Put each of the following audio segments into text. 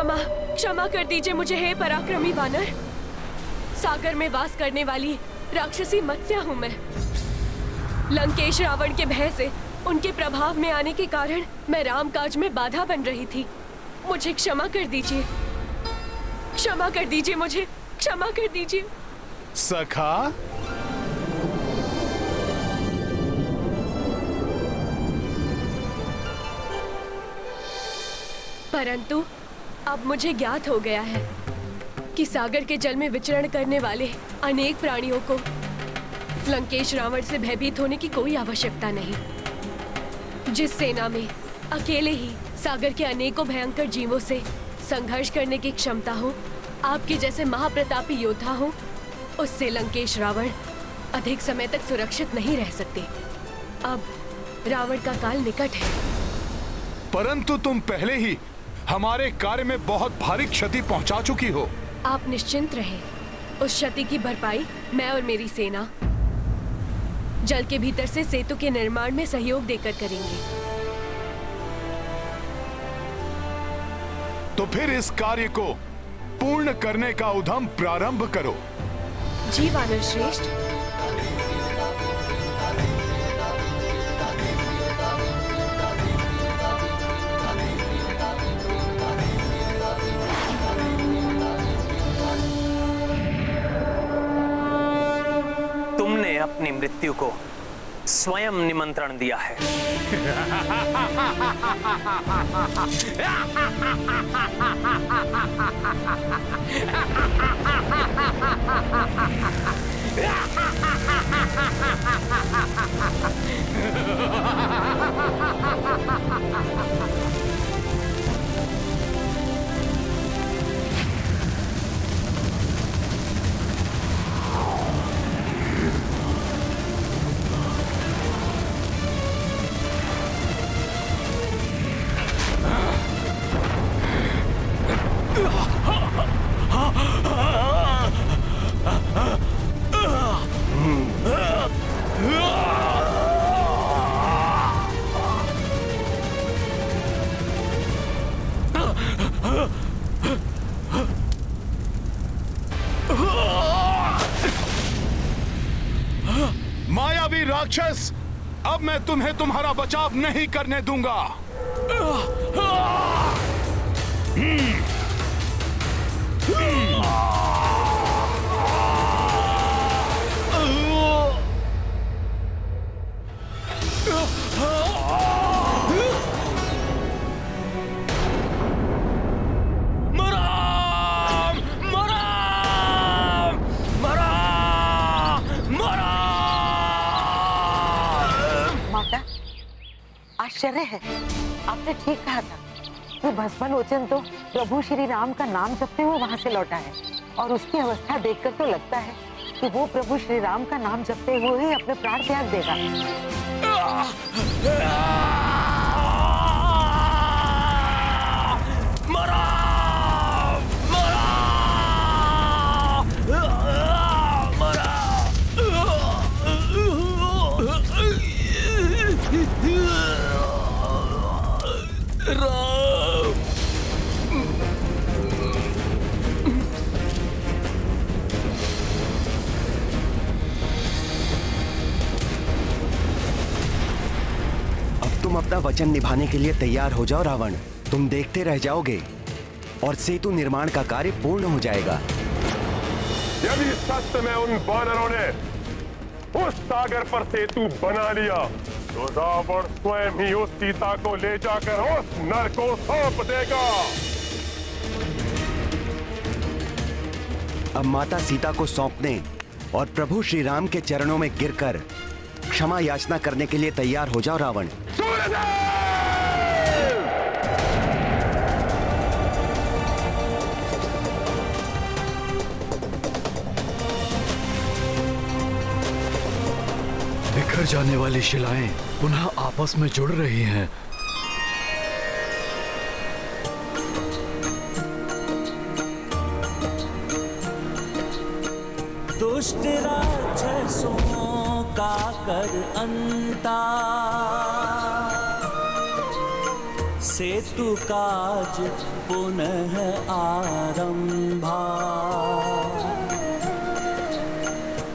क्षमा क्षमा कर दीजिए मुझे, हे पराक्रमी वानर। सागर में वास करने वाली राक्षसी मत्स्या हूँ मैं। लंकेश रावण के भय से, उनके प्रभाव में आने के कारण मैं रामकाज में बाधा बन रही थी। मुझे क्षमा कर दीजिए, क्षमा कर दीजिए मुझे, क्षमा कर दीजिए। सखा, परंतु अब मुझे ज्ञात हो गया है कि सागर के जल में विचरण करने वाले अनेक प्राणियों को लंकेश रावण से भयभीत होने की कोई आवश्यकता नहीं। जिस सेना में अकेले ही सागर के अनेकों भयंकर जीवों से संघर्ष करने की क्षमता हो, आपके जैसे महाप्रतापी योद्धा हो, उससे लंकेश रावण अधिक समय तक सुरक्षित नहीं रह सकते। अब रावण का काल निकट है। परंतु तुम पहले ही हमारे कार्य में बहुत भारी क्षति पहुंचा चुकी हो। आप निश्चिंत रहें, उस क्षति की भरपाई मैं और मेरी सेना जल के भीतर से सेतु के निर्माण में सहयोग देकर करेंगे। तो फिर इस कार्य को पूर्ण करने का उद्यम प्रारंभ करो। जी वानर श्रेष्ठ। तुमने अपनी मृत्यु को स्वयं निमंत्रण दिया है। मायावी राक्षस, अब मैं तुम्हें तुम्हारा बचाव नहीं करने दूंगा। आश्चर्य है, आपने ठीक कहा था कि भस्मलोचन तो प्रभु श्री राम का नाम जपते हुए वहां से लौटा है, और उसकी अवस्था देखकर तो लगता है कि वो प्रभु श्री राम का नाम जपते हुए ही अपने प्राण त्याग देगा। तुम अपना वचन निभाने के लिए तैयार हो जाओ रावण। तुम देखते रह जाओगे और सेतु निर्माण का कार्य पूर्ण हो जाएगा। यदि सच में उन वानरों ने उस सागर पर सेतु बना लिया तो रावण स्वयं ही उस सीता को ले जाकर उस नर को सौंप देगा। अब माता सीता को सौंपने और प्रभु श्री राम के चरणों में गिरकर क्षमा याचना करने के लिए तैयार हो जाओ रावण। बिखर जाने वाली शिलाएं पुनः आपस में जुड़ रही हैं। दुष्ट राक्षसों का कर अंता, सेतु काज पुनः आरंभा।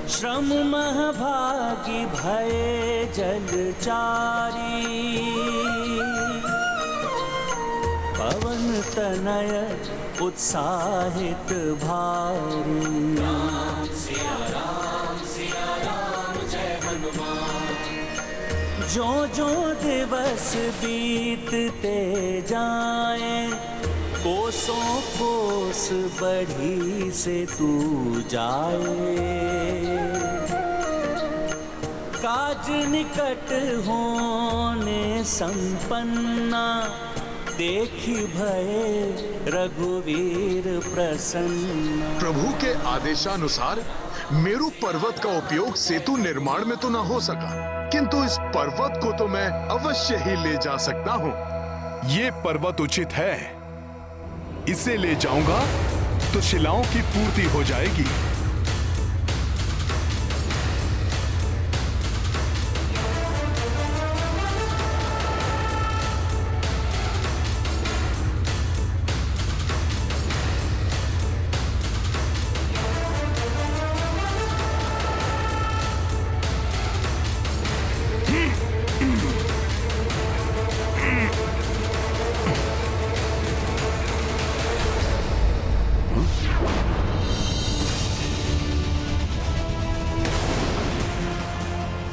श्रम महभागी भये जलचारी, पवन तनय उत्साहित भारी। जो जो दिवस बीतते जाएं, कोसों कोस बढ़ी से तू जाए। काज निकट होने संपन्ना, देखी भये रघुवीर प्रसन्न। प्रभु के आदेशानुसार मेरु पर्वत का उपयोग सेतु निर्माण में तो न हो सका, किंतु इस पर्वत को तो मैं अवश्य ही ले जा सकता हूँ। ये पर्वत उचित है, इसे ले जाऊंगा तो शिलाओं की पूर्ति हो जाएगी।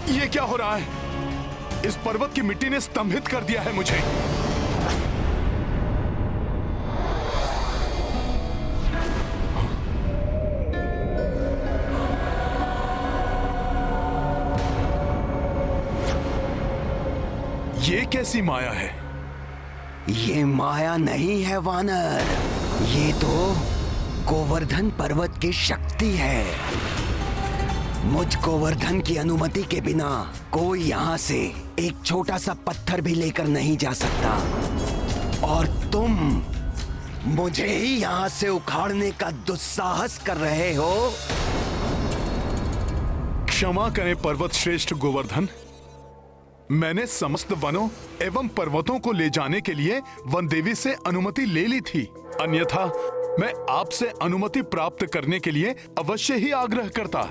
ये क्या हो रहा है? इस पर्वत की मिट्टी ने स्तंभित कर दिया है मुझे। ये कैसी माया है? ये माया नहीं है वानर, ये तो गोवर्धन पर्वत की शक्ति है। मुझ गोवर्धन की अनुमति के बिना कोई यहाँ से एक छोटा सा पत्थर भी लेकर नहीं जा सकता, और तुम मुझे ही यहाँ से उखाड़ने का दुस्साहस कर रहे हो। क्षमा करें पर्वत श्रेष्ठ गोवर्धन, मैंने समस्त वनों एवं पर्वतों को ले जाने के लिए वन देवी से अनुमति ले ली थी, अन्यथा मैं आपसे अनुमति प्राप्त करने के लिए अवश्य ही आग्रह करता।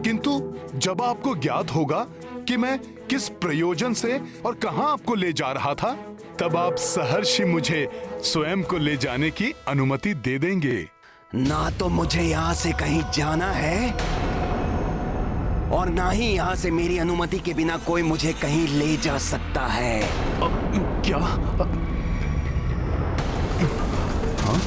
किंतु जब आपको ज्ञात होगा कि मैं किस प्रयोजन से और कहां आपको ले जा रहा था, तब आप सहर्षि मुझे स्वयं को ले जाने की अनुमति दे देंगे। ना तो मुझे यहाँ से कहीं जाना है, और ना ही यहाँ से मेरी अनुमति के बिना कोई मुझे कहीं ले जा सकता है। क्या? हाँ?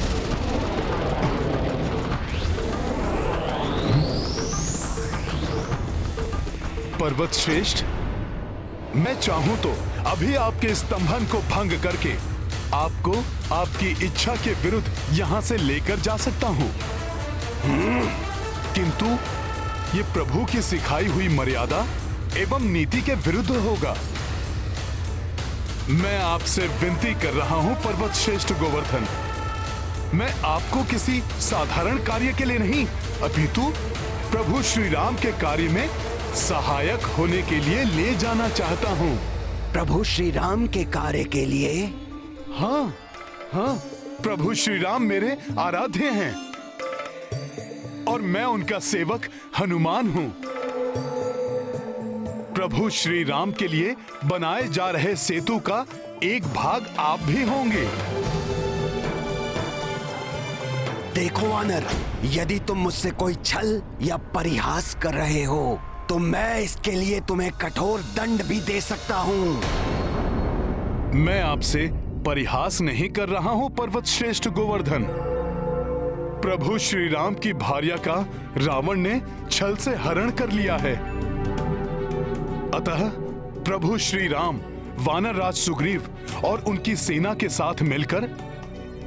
पर्वत श्रेष्ठ, मैं चाहूं तो अभी आपके स्तंभन को भंग करके आपको आपकी इच्छा के विरुद्ध यहां से लेकर जा सकता हूं, किंतु ये प्रभु की सिखाई हुई मर्यादा एवं नीति के विरुद्ध होगा। मैं आपसे विनती कर रहा हूं पर्वत श्रेष्ठ गोवर्धन, मैं आपको किसी साधारण कार्य के लिए नहीं, अपितु प्रभु श्री राम के कार्य में सहायक होने के लिए ले जाना चाहता हूँ। प्रभु श्री राम के कार्य के लिए? हाँ हाँ, प्रभु श्री राम मेरे आराध्य हैं और मैं उनका सेवक हनुमान हूँ। प्रभु श्री राम के लिए बनाए जा रहे सेतु का एक भाग आप भी होंगे। देखो वानर, यदि तुम मुझसे कोई छल या परिहास कर रहे हो तो मैं इसके लिए तुम्हें कठोर दंड भी दे सकता हूँ। मैं आपसे परिहास नहीं कर रहा हूँ पर्वत श्रेष्ठ गोवर्धन। प्रभु श्री राम की भार्या का रावण ने छल से हरण कर लिया है, अतः प्रभु श्री राम वानर राज सुग्रीव और उनकी सेना के साथ मिलकर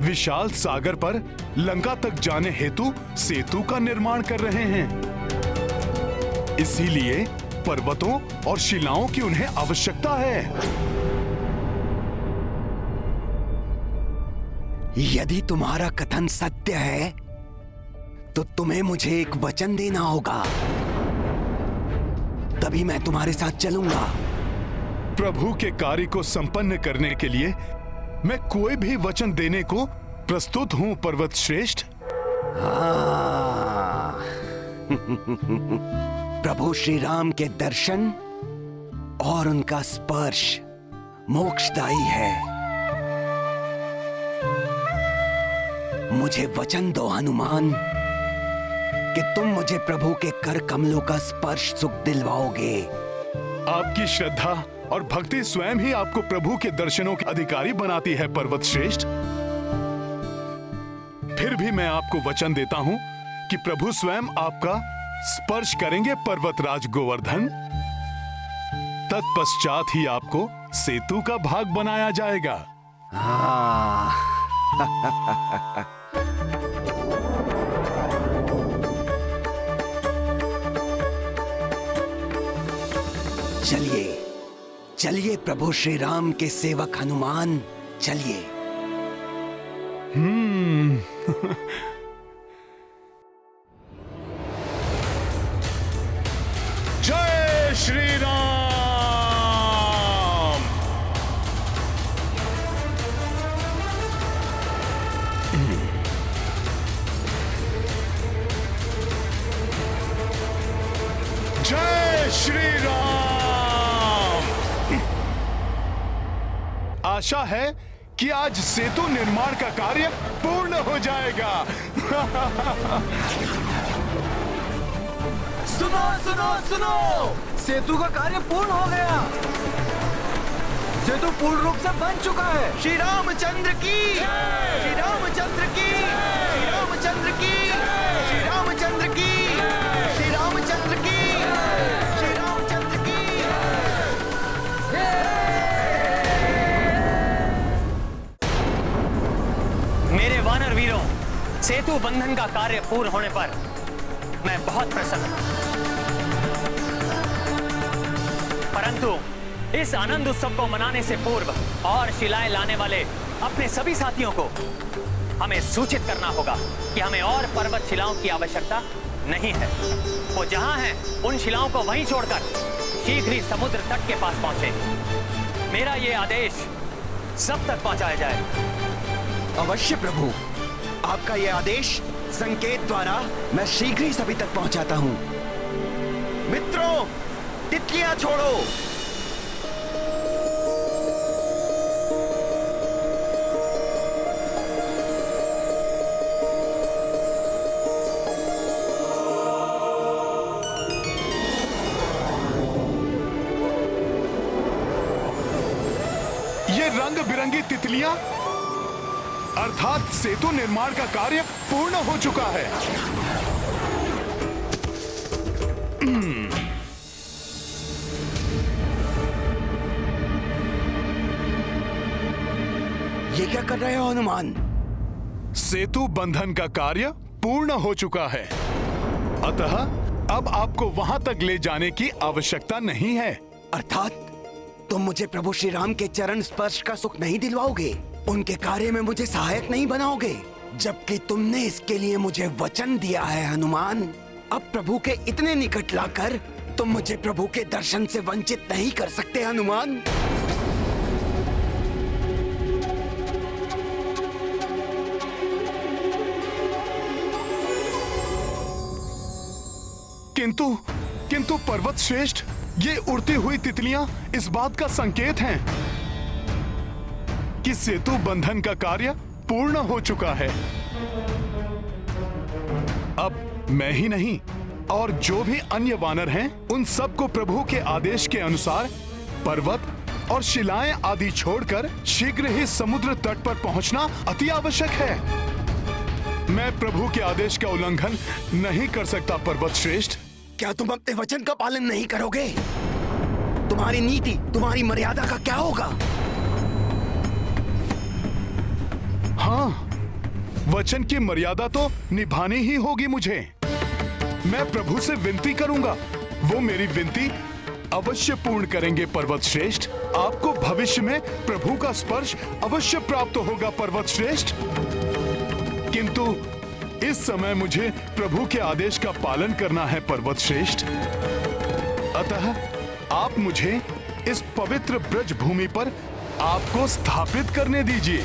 विशाल सागर पर लंका तक जाने हेतु सेतु का निर्माण कर रहे हैं। इसीलिए पर्वतों और शिलाओं की उन्हें आवश्यकता है। यदि तुम्हारा कथन सत्य है तो तुम्हें मुझे एक वचन देना होगा, तभी मैं तुम्हारे साथ चलूंगा। प्रभु के कार्य को संपन्न करने के लिए मैं कोई भी वचन देने को प्रस्तुत हूं पर्वत श्रेष्ठ। प्रभु श्री राम के दर्शन और उनका स्पर्श मोक्षदायी है। मुझे वचन दो हनुमान कि तुम मुझे प्रभु के कर कमलों का स्पर्श सुख दिलवाओगे। आपकी श्रद्धा और भक्ति स्वयं ही आपको प्रभु के दर्शनों के अधिकारी बनाती है पर्वत श्रेष्ठ। फिर भी मैं आपको वचन देता हूं कि प्रभु स्वयं आपका स्पर्श करेंगे पर्वतराज गोवर्धन। तत्पश्चात ही आपको सेतु का भाग बनाया जाएगा। चलिए चलिए प्रभु श्री राम के सेवक हनुमान, चलिए। जय श्री राम। जय श्री राम। आशा है कि आज सेतु निर्माण का कार्य पूर्ण हो जाएगा। सुनो सुनो सुनो, सेतु का कार्य पूर्ण हो गया। सेतु पूर्ण रूप से बन चुका है। श्री रामचंद्र की, श्री रामचंद्र की, श्री रामचंद्र की, श्री रामचंद्र की, श्री रामचंद्र की, श्री रामचंद्र की। मेरे वानर वीरों, सेतु बंधन का कार्य पूर्ण होने पर मैं बहुत प्रसन्न हूं। परंतु इस आनंद उत्सव को मनाने से पूर्व और शिलाएं लाने वाले अपने सभी साथियों को हमें सूचित करना होगा कि हमें और पर्वत शिलाओं की आवश्यकता नहीं है। वो जहां हैं, उन शिलाओं को वहीं छोड़कर शीघ्र ही समुद्र तट के पास पहुंचे। मेरा ये आदेश सब तक पहुंचाया जाए। अवश्य प्रभु, आपका यह आदेश संकेत द्वारा मैं शीघ्र ही सभी तक पहुंचाता हूं। मित्रों, तितलियां छोड़ो। ये रंग बिरंगी तितलियां अर्थात सेतु निर्माण का कार्य पूर्ण हो चुका है। ये क्या कर रहे हो हनुमान? सेतु बंधन का कार्य पूर्ण हो चुका है, अतः अब आपको वहां तक ले जाने की आवश्यकता नहीं है। अर्थात तुम मुझे प्रभु श्री राम के चरण स्पर्श का सुख नहीं दिलवाओगे, उनके कार्य में मुझे सहायक नहीं बनाओगे, जबकि तुमने इसके लिए मुझे वचन दिया है हनुमान। अब प्रभु के इतने निकट लाकर तुम मुझे प्रभु के दर्शन से वंचित नहीं कर सकते हनुमान। किंतु पर्वत श्रेष्ठ, ये उड़ती हुई तितलियां इस बात का संकेत हैं कि सेतु बंधन का कार्य पूर्ण हो चुका है। अब मैं ही नहीं और जो भी अन्य वानर हैं, उन सबको प्रभु के आदेश के अनुसार पर्वत और शिलाएं आदि छोड़कर शीघ्र ही समुद्र तट पर पहुंचना अति आवश्यक है। मैं प्रभु के आदेश का उल्लंघन नहीं कर सकता पर्वत श्रेष्ठ। क्या तुम अपने वचन का पालन नहीं करोगे? तुम्हारी नीति, तुम्हारी मर्यादा का क्या होगा? हाँ, वचन की मर्यादा तो निभानी ही होगी मुझे। मैं प्रभु से विनती करूंगा, वो मेरी विनती अवश्य पूर्ण करेंगे पर्वत श्रेष्ठ। आपको भविष्य में प्रभु का स्पर्श अवश्य प्राप्त होगा पर्वत श्रेष्ठ। किंतु इस समय मुझे प्रभु के आदेश का पालन करना है पर्वत श्रेष्ठ। अतः आप मुझे इस पवित्र ब्रज भूमि पर आपको स्थापित करने दीजिए।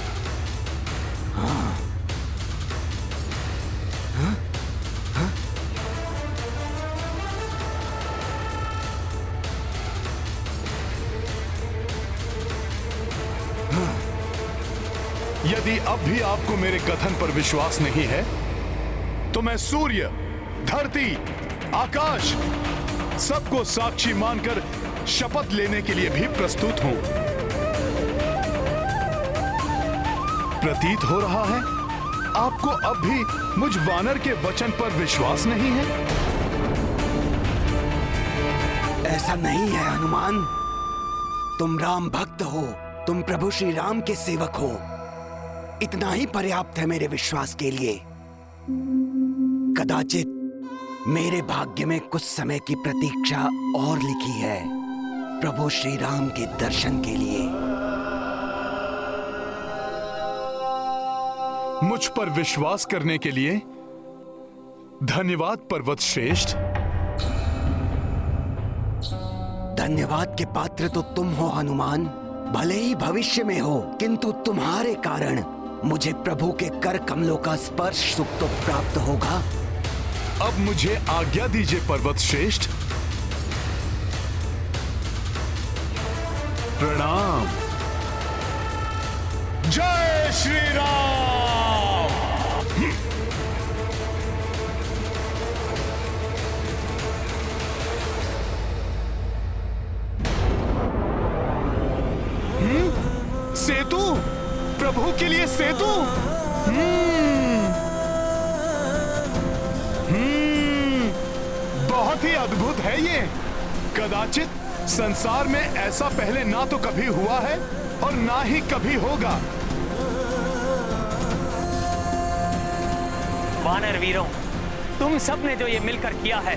यदि अब भी आपको मेरे कथन पर विश्वास नहीं है, तो मैं सूर्य, धरती, आकाश सबको साक्षी मानकर शपथ लेने के लिए भी प्रस्तुत हूं। प्रतीत हो रहा है आपको अब भी मुझ वानर के वचन पर विश्वास नहीं है। ऐसा नहीं है हनुमान। तुम राम भक्त हो, तुम प्रभु श्री राम के सेवक हो। इतना ही पर्याप्त है मेरे विश्वास के लिए। कदाचित मेरे भाग्य में कुछ समय की प्रतीक्षा और लिखी है, प्रभु श्री राम के दर्शन के लिए। मुझ पर विश्वास करने के लिए धन्यवाद पर्वत श्रेष्ठ। धन्यवाद के पात्र तो तुम हो हनुमान। भले ही भविष्य में हो, किंतु तुम्हारे कारण मुझे प्रभु के कर कमलों का स्पर्श सुख तो प्राप्त होगा। अब मुझे आज्ञा दीजिए पर्वत श्रेष्ठ। प्रणाम। जय श्री राम। सेतु, प्रभु के लिए सेतु। बहुत ही अद्भुत है ये। कदाचित संसार में ऐसा पहले ना तो कभी हुआ है और ना ही कभी होगा। वानर वीरों, तुम सब ने जो ये मिलकर किया है,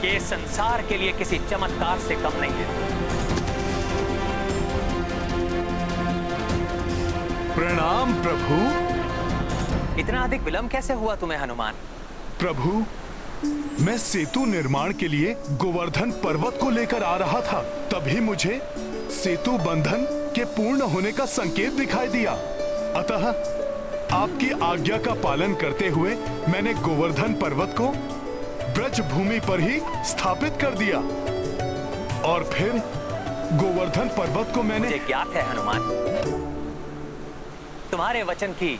ये संसार के लिए किसी चमत्कार से कम नहीं है। प्रणाम प्रभु। इतना अधिक विलंब कैसे हुआ तुम्हें हनुमान? प्रभु, मैं सेतु निर्माण के लिए गोवर्धन पर्वत को लेकर आ रहा था। तभी मुझे सेतु बंधन के पूर्ण होने का संकेत दिखाई दिया। अतः आपकी आज्ञा का पालन करते हुए मैंने गोवर्धन पर्वत को ब्रज भूमि पर ही स्थापित कर दिया। और फिर गोवर्धन पर्वत को मैंने... मुझे ज्ञात है हनुमान, तुम्हारे वचन की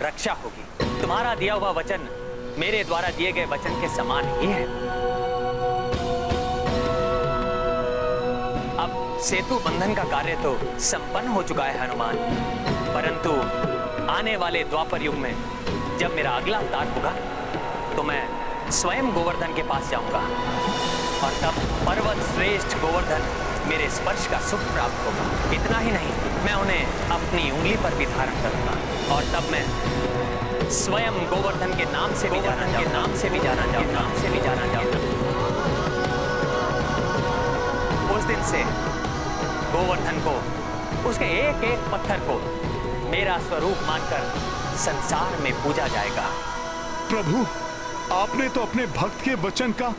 रक्षा होगी। तुम्हारा दिया हुआ वचन मेरे द्वारा दिए गए वचन के समान ही है। अब सेतु बंधन का कार्य तो संपन्न हो चुका है हनुमान, परंतु आने वाले द्वापर युग में जब मेरा अगला अवतार होगा, तो मैं स्वयं गोवर्धन के पास जाऊंगा और तब पर्वत श्रेष्ठ गोवर्धन मेरे स्पर्श का सुख प्राप्त होगा। इतना ही नहीं, मैं उन्हें अपनी उंगली पर भी धारण करूंगा और तब मैं स्वयं गोवर्धन के नाम से भी जाना जाऊंगा। उस दिन से गोवर्धन को, उसके एक एक पत्थर को मेरा स्वरूप मानकर संसार में पूजा जाएगा। प्रभु, आपने तो अपने भक्त के वचन का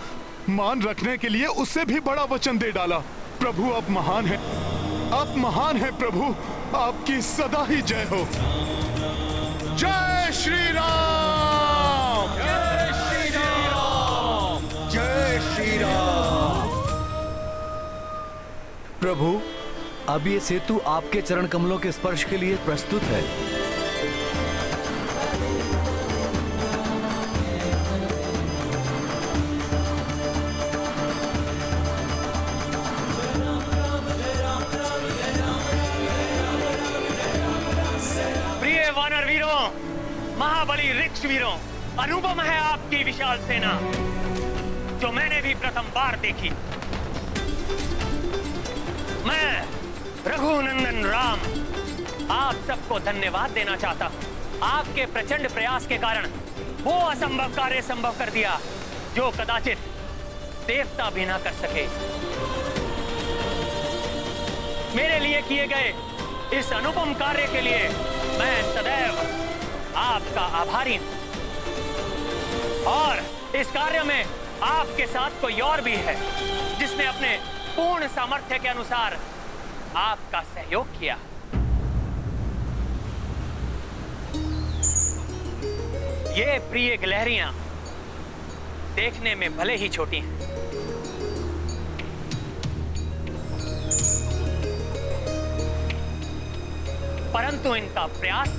मान रखने के लिए उससे भी बड़ा वचन दे डाला। प्रभु, आप महान हैं, आप महान हैं प्रभु। आपकी सदा ही जय हो। जय श्री राम। जय श्री राम। जय श्री राम। प्रभु, अब ये सेतु आपके चरण कमलों के स्पर्श के लिए प्रस्तुत है। प्रिय वानर वीरों, महाबली ऋक्ष वीरों, अनुपम है आपकी विशाल सेना, जो मैंने भी प्रथम बार देखी। मैं रघुनंदन राम आप सबको धन्यवाद देना चाहता हूं। आपके प्रचंड प्रयास के कारण वो असंभव कार्य संभव कर दिया जो कदाचित देवता भी ना कर सके। मेरे लिए किए गए इस अनुपम कार्य के लिए मैं सदैव आपका आभारी हूं। और इस कार्य में आपके साथ कोई और भी है जिसने अपने पूर्ण सामर्थ्य के अनुसार आपका सहयोग किया। ये प्रिय गिलहरियां देखने में भले ही छोटी हैं, परंतु इनका प्रयास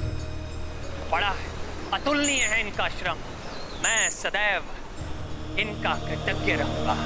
बड़ा है, अतुलनीय है इनका श्रम। मैं सदैव इनका कृतज्ञ रहूंगा।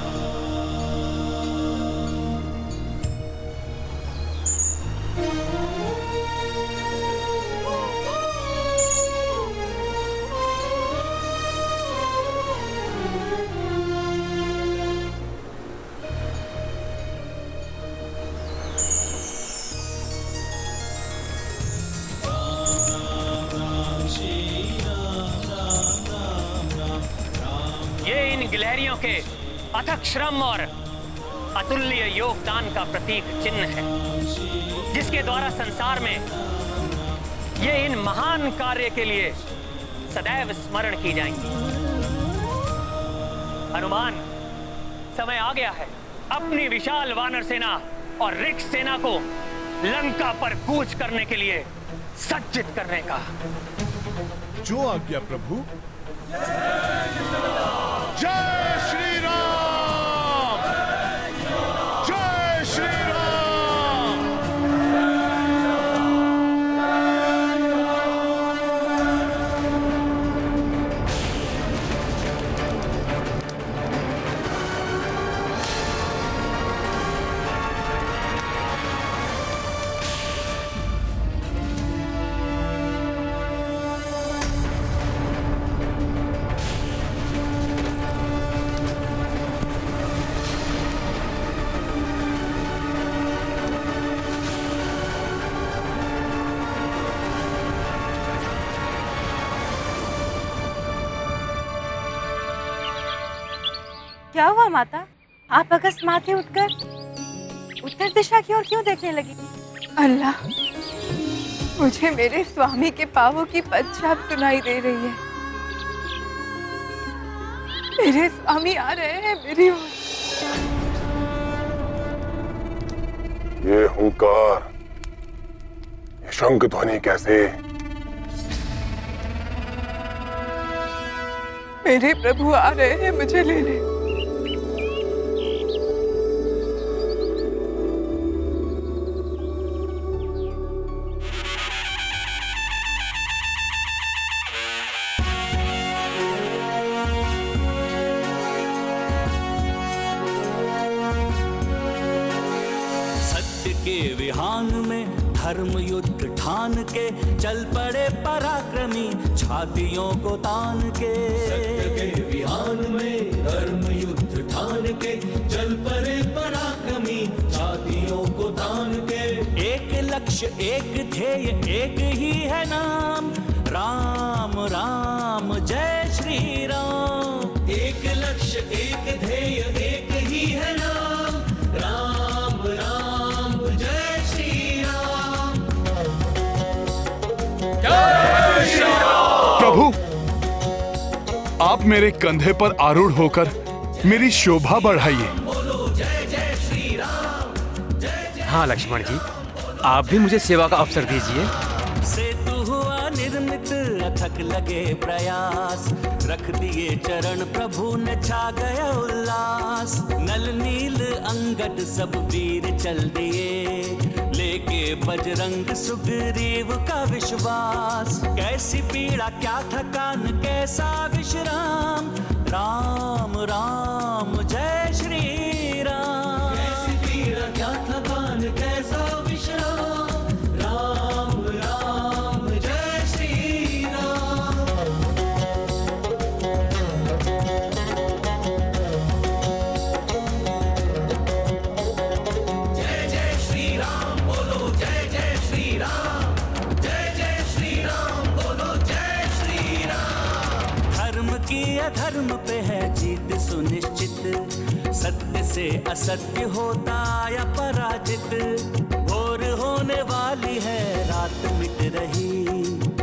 गिलहरियों के अथक श्रम और अतुल्य योगदान का प्रतीक चिन्ह है, जिसके द्वारा संसार में ये इन महान कार्य के लिए सदैव स्मरण की जाएंगी। हनुमान, समय आ गया है अपनी विशाल वानर सेना और ऋक्ष सेना को लंका पर कूच करने के लिए सज्जित करने का। जो आज्ञा प्रभु। जय श्री राम, जय श्री राम। क्या हुआ माता? आप अकस्मात ही उठकर उत्तर दिशा की ओर क्यों देखने लगी? अल्लाह, मुझे मेरे स्वामी के पांवों की पदछाप सुनाई दे रही है। मेरे स्वामी आ रहे हैं मेरी ओर। ये हुंकार, ये शंख ध्वनि कैसे? मेरे प्रभु आ रहे हैं मुझे लेने। धर्म युद्ध ठान के चल पड़े पराक्रमी छातियों को तान के। सत्य के विहान में धर्म युद्ध ठान के चल पड़े पराक्रमी छातियों को तान के। एक लक्ष्य एक ध्येय एक ही है नाम, राम राम जय श्री राम। एक लक्ष्य एक ध्येय एक ही है नाम, राम राम जय श्री राम। प्रभु, आप मेरे कंधे पर आरूढ़ होकर मेरी शोभा बढ़ाइए। हाँ लक्ष्मण जी, आप भी मुझे सेवा का अवसर दीजिए। सेतु हुआ निर्मित अथक लगे प्रयास, रख दिए चरण प्रभु ने छा गया उल्लास। नल नील अंगद सब वीर चल दिए, लेके बजरंग सुग्रीव का विश्वास। कैसी पीड़ा क्या थकान कैसा विश्राम, राम राम जय श्री राम। कैसी पीड़ा क्या थकान कैसा विश्राम, राम राम जय श्री राम। जय जय श्री राम बोलो, जय जय श्री राम, जय जय श्री राम बोलो, जय श्री राम। धर्म की अधर्म पे है जीत सुनिश्चित, सत्य से असत्य होता या पराजित। भोर होने वाली है रात मिट रही,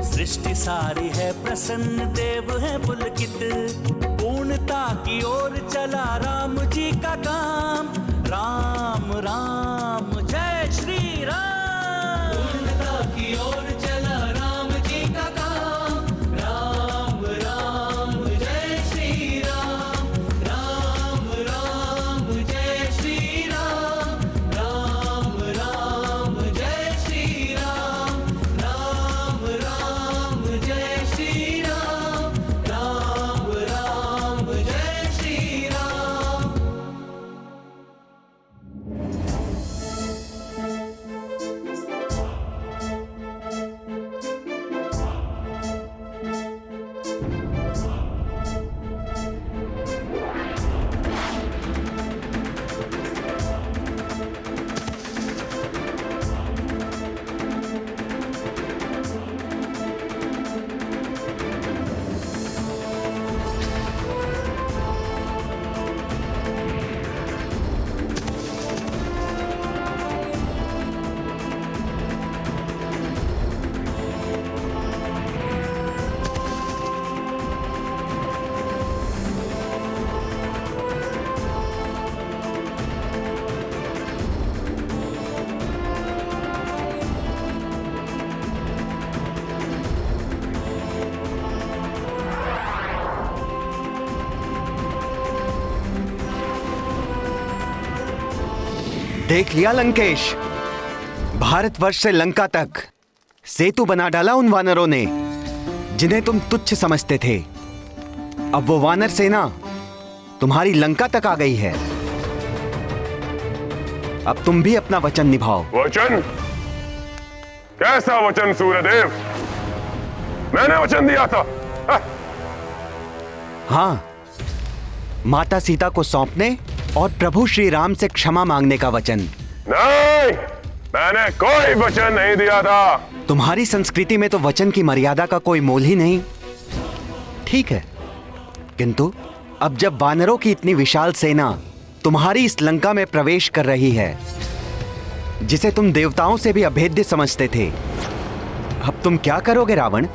सृष्टि सारी है प्रसन्न देव है पुलकित। पूर्णता की ओर चला राम जी का काम, राम देख लिया लंकेश, भारतवर्ष से लंका तक सेतु बना डाला उन वानरों ने जिन्हें तुम तुच्छ समझते थे। अब वो वानर सेना तुम्हारी लंका तक आ गई है। अब तुम भी अपना वचन निभाओ। वचन? कैसा वचन सूर्यदेव? मैंने वचन दिया था। हाँ, माता सीता को सौंपने और प्रभु श्री राम से क्षमा मांगने का वचन। नहीं, मैंने कोई वचन नहीं दिया था। तुम्हारी संस्कृति में तो वचन की मर्यादा का कोई मोल ही नहीं। ठीक है, किंतु अब जब वानरों की इतनी विशाल सेना तुम्हारी इस लंका में प्रवेश कर रही है, जिसे तुम देवताओं से भी अभेद्य समझते थे, अब तुम क्या करोगे रावण?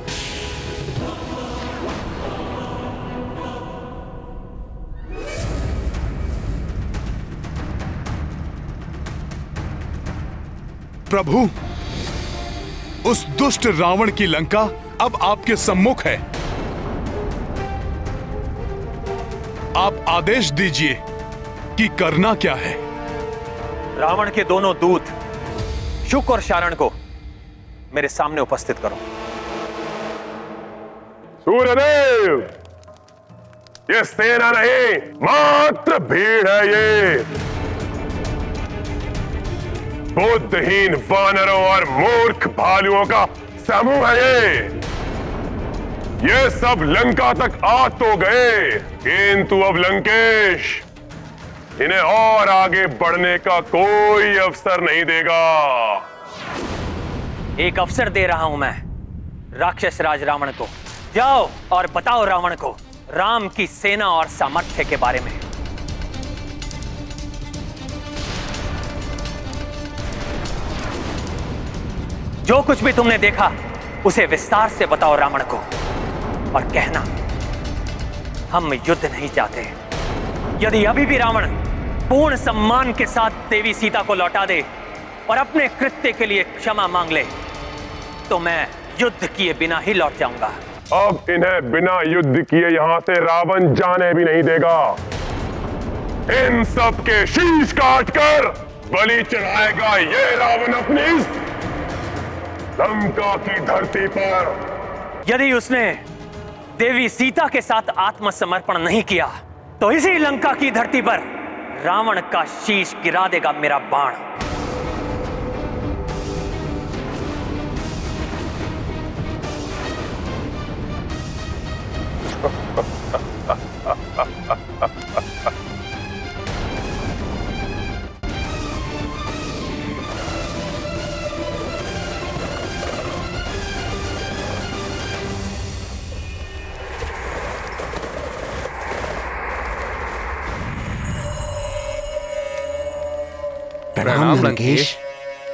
प्रभु, उस दुष्ट रावण की लंका अब आपके सम्मुख है। आप आदेश दीजिए कि करना क्या है। रावण के दोनों दूत शुक और शारण को मेरे सामने उपस्थित करो। सूर्यदेव, ये सेना नहीं, मात्र भीड़ है। ये बुद्धहीन वानरों और मूर्ख भालुओं का समूह है। ये सब लंका तक आ तो गए, किंतु अब लंकेश इन्हें और आगे बढ़ने का कोई अवसर नहीं देगा। एक अवसर दे रहा हूं मैं राक्षस राज रावण को। जाओ और बताओ रावण को राम की सेना और सामर्थ्य के बारे में। जो कुछ भी तुमने देखा उसे विस्तार से बताओ रावण को, और कहना हम युद्ध नहीं चाहते। यदि अभी भी रावण पूर्ण सम्मान के साथ देवी सीता को लौटा दे और अपने कृत्य के लिए क्षमा मांग ले, तो मैं युद्ध किए बिना ही लौट जाऊंगा। अब इन्हें बिना युद्ध किए यहां से रावण जाने भी नहीं देगा। इन सब के शीश काटकर बलि चढ़ाएगा ये रावण अपनी इस लंका की धरती पर। यदि उसने देवी सीता के साथ आत्मसमर्पण नहीं किया, तो इसी लंका की धरती पर रावण का शीश गिरा देगा मेरा बाण। प्रणाम लंकेश।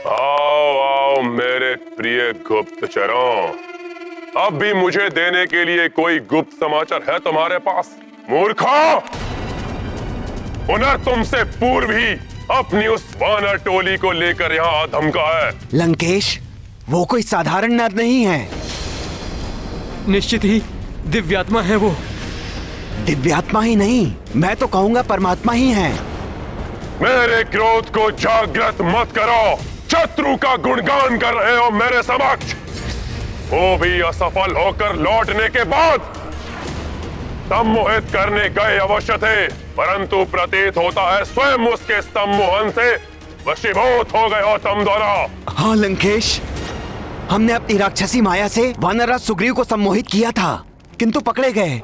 आओ आओ मेरे प्रिय गुप्तचरों, अब भी मुझे देने के लिए कोई गुप्त समाचार है तुम्हारे पास? मूर्खों, पुनः तुमसे पूर्व ही अपनी उस वानर टोली को लेकर यहाँ धमका है। लंकेश, वो कोई साधारण नर नहीं है। निश्चित ही दिव्यात्मा है वो। दिव्यात्मा ही नहीं, मैं तो कहूंगा परमात्मा ही है। मेरे क्रोध को जागृत मत करो। शत्रु का गुणगान कर रहे हो मेरे समक्ष, वो भी असफल होकर लौटने के बाद। सम्मोहित करने गए अवश्य थे, परंतु प्रतीत होता है स्वयं उसके सम्मोहन से वशीभूत हो गए हो तुम दोनों। हाँ लंकेश, हमने अपनी राक्षसी माया से वानरराज सुग्रीव को सम्मोहित किया था, किंतु पकड़े गए।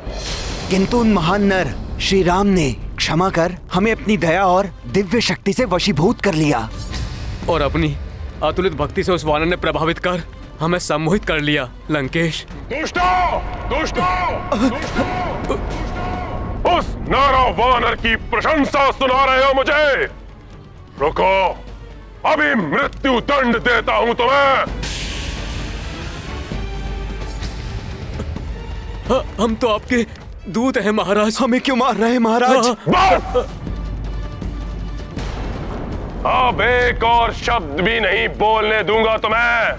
किंतु उन महान नर श्री राम ने क्षमा कर हमें अपनी दया और दिव्य शक्ति से वशीभूत कर लिया, और अपनी अतुलित भक्ति से उस वानर ने प्रभावित कर हमें सम्मोहित कर लिया। लंकेश, दुष्टों, दुष्टों, उस नारा वानर की प्रशंसा सुना रहे हो मुझे? रुको, अभी मृत्यु दंड देता हूं तुम्हें। हम तो आपके दूत हैं महाराज। हमें क्यों मार रहे हैं महाराज? बस, अब एक और शब्द भी नहीं बोलने दूंगा तुम्हें।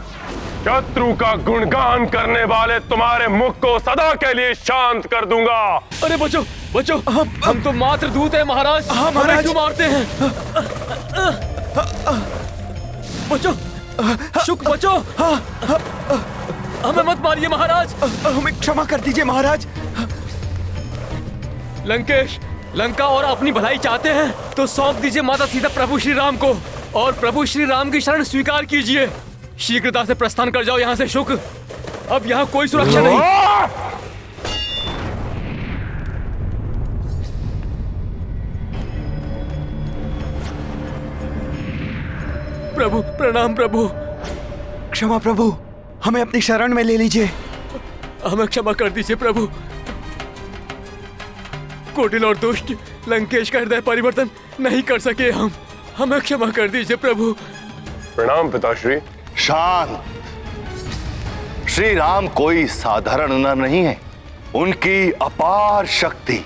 शत्रु का गुणगान करने वाले तुम्हारे मुख को सदा के लिए शांत कर दूंगा। अरे बचो बचो, हम तो मात्र दूत हैं महाराज। हाँ महाराज, क्यों मारते हैं? बचो, शुक बचो। हमें मत मारिए महाराज। हमें क्षमा कर दीजिए महाराज। लंकेश लंका और अपनी भलाई चाहते हैं तो सौंप दीजिए माता सीता प्रभु श्री राम को और प्रभु श्री राम की शरण स्वीकार कीजिए। शीघ्रता से प्रस्थान कर जाओ यहाँ से शुक। अब यहाँ कोई सुरक्षा नहीं। प्रभु प्रणाम प्रभु। क्षमा प्रभु, हमें अपनी शरण में ले लीजिए। हमें क्षमा कर दीजिए प्रभु। कुटिल और दुष्ट लंकेश का हृदय परिवर्तन नहीं कर सके हम। हमें क्षमा कर दीजिए प्रभु। प्रणाम पिताश्री। शांत। श्री राम कोई साधारण नर नहीं है। उनकी अपार शक्ति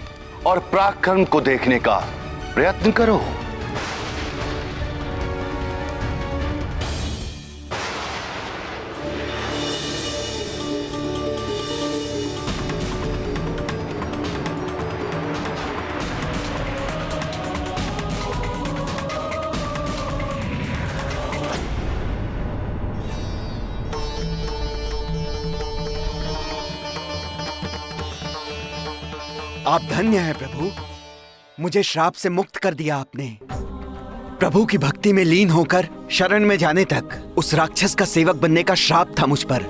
और पराक्रम को देखने का प्रयत्न करो। आप धन्य हैं प्रभु, मुझे श्राप से मुक्त कर दिया आपने। प्रभु की भक्ति में लीन होकर शरण में जाने तक उस राक्षस का सेवक बनने का श्राप था मुझ पर,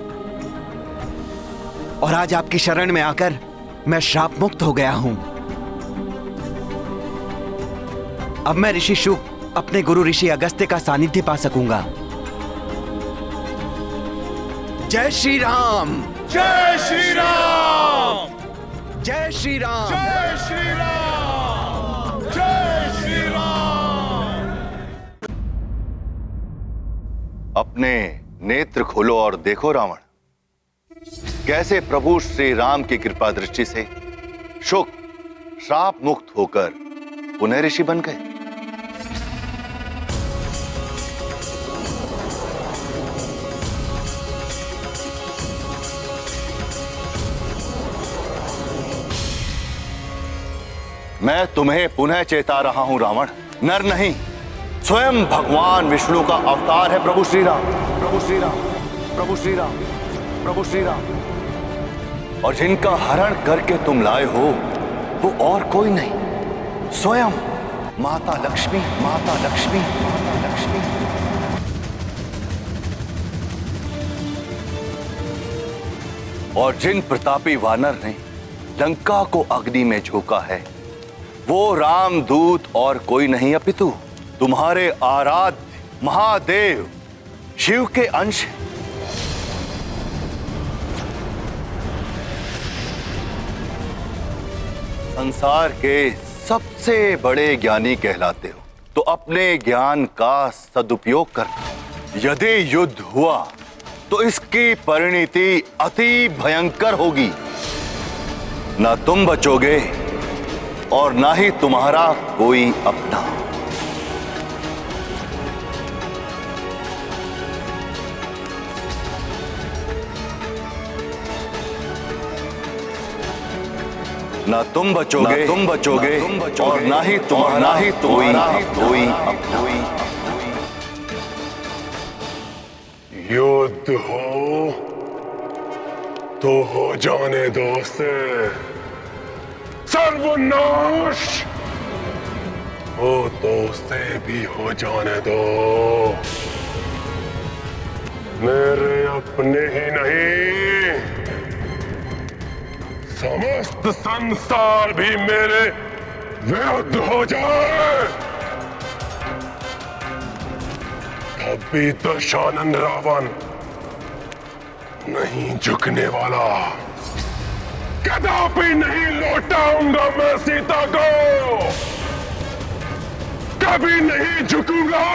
और आज आपकी शरण में आकर मैं श्राप मुक्त हो गया हूं। अब मैं ऋषि शुक अपने गुरु ऋषि अगस्त्य का सानिध्य पा सकूंगा। जय श्री राम। जय श्री राम। जय श्री राम। जय श्री राम। जय श्री राम। अपने नेत्र खोलो और देखो रावण, कैसे प्रभु श्री राम की कृपा दृष्टि से शुक श्राप मुक्त होकर पुनः ऋषि बन गए। मैं तुम्हें पुनः चेता रहा हूं रावण, नर नहीं स्वयं भगवान विष्णु का अवतार है प्रभु श्री राम। प्रभु श्री राम। प्रभु श्री राम। प्रभु श्री राम। और जिनका हरण करके तुम लाए हो वो और कोई नहीं, स्वयं माता लक्ष्मी। माता लक्ष्मी। माता लक्ष्मी। और जिन प्रतापी वानर ने लंका को अग्नि में झोंका है वो रामदूत और कोई नहीं अपितु तुम्हारे आराध्य महादेव शिव के अंश। संसार के सबसे बड़े ज्ञानी कहलाते हो तो अपने ज्ञान का सदुपयोग करना। यदि युद्ध हुआ तो इसकी परिणति अति भयंकर होगी। ना तुम बचोगे और ना ही तुम्हारा कोई अपना। ना तुम बचोगे और ना ही तुम्हारा कोई अपना। युद्ध हो तो हो जाने दो से सर्वनाश, हो तो उसे भी हो जाने दो। मेरे अपने ही नहीं समस्त संसार भी मेरे विरुद्ध हो जाए तब भी दशानन रावण नहीं झुकने वाला। कदापि नहीं लौटाऊंगा मैं सीता को, कभी नहीं झुकूंगा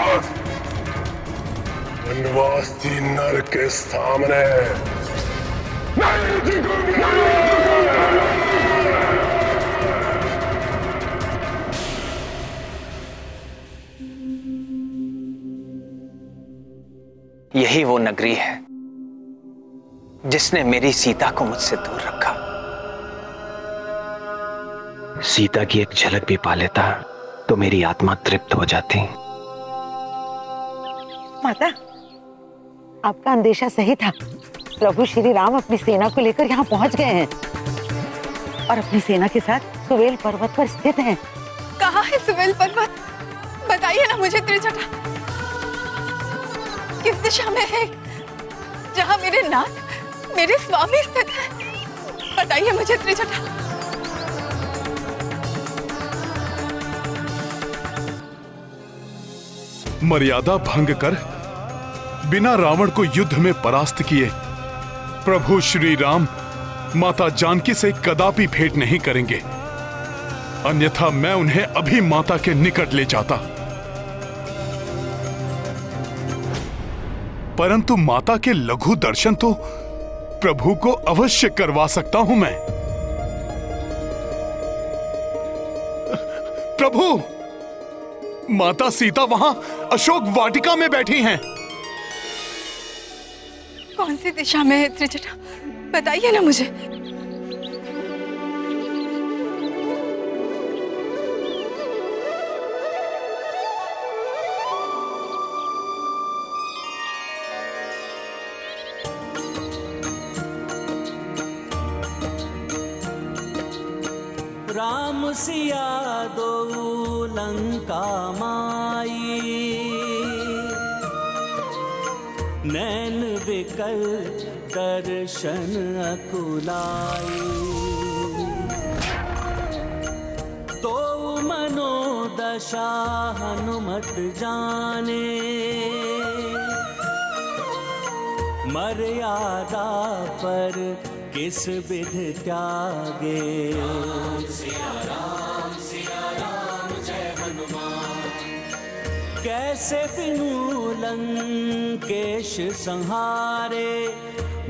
वनवासी नर के सामने, नहीं झुकूंगा। यही वो नगरी है जिसने मेरी सीता को मुझसे दूर रखा। सीता की एक झलक भी पा लेता तो मेरी आत्मा तृप्त हो जाती। माता, आपका अंदेशा सही था। प्रभु श्री राम अपनी सेना को लेकर यहाँ पहुँच गए हैं और अपनी सेना के साथ सुवेल पर्वत पर स्थित हैं। कहाँ है सुवेल पर्वत? बताइए ना मुझे त्रिजटा। किस दिशा में है जहाँ मेरे नाथ, मेरे स्वामी स्थित है? बताइए मुझे त्रिजटा। मर्यादा भंग कर बिना रावण को युद्ध में परास्त किए प्रभु श्री राम माता जानकी से कदापि भेंट नहीं करेंगे, अन्यथा मैं उन्हें अभी माता के निकट ले जाता। परंतु माता के लघु दर्शन तो प्रभु को अवश्य करवा सकता हूं मैं। प्रभु, माता सीता वहां अशोक वाटिका में बैठी हैं। कौन सी दिशा में है त्रिजटा? बताइए ना मुझे। राम सिया दो लंका माई, नैन बिकल दर्शन अकुलाई। तो मनोदशा हनुमत जाने, मर्यादा पर किस विध त्यागे। सिया राम जय हनुमान। कैसे बिनु लंकेश संहारे,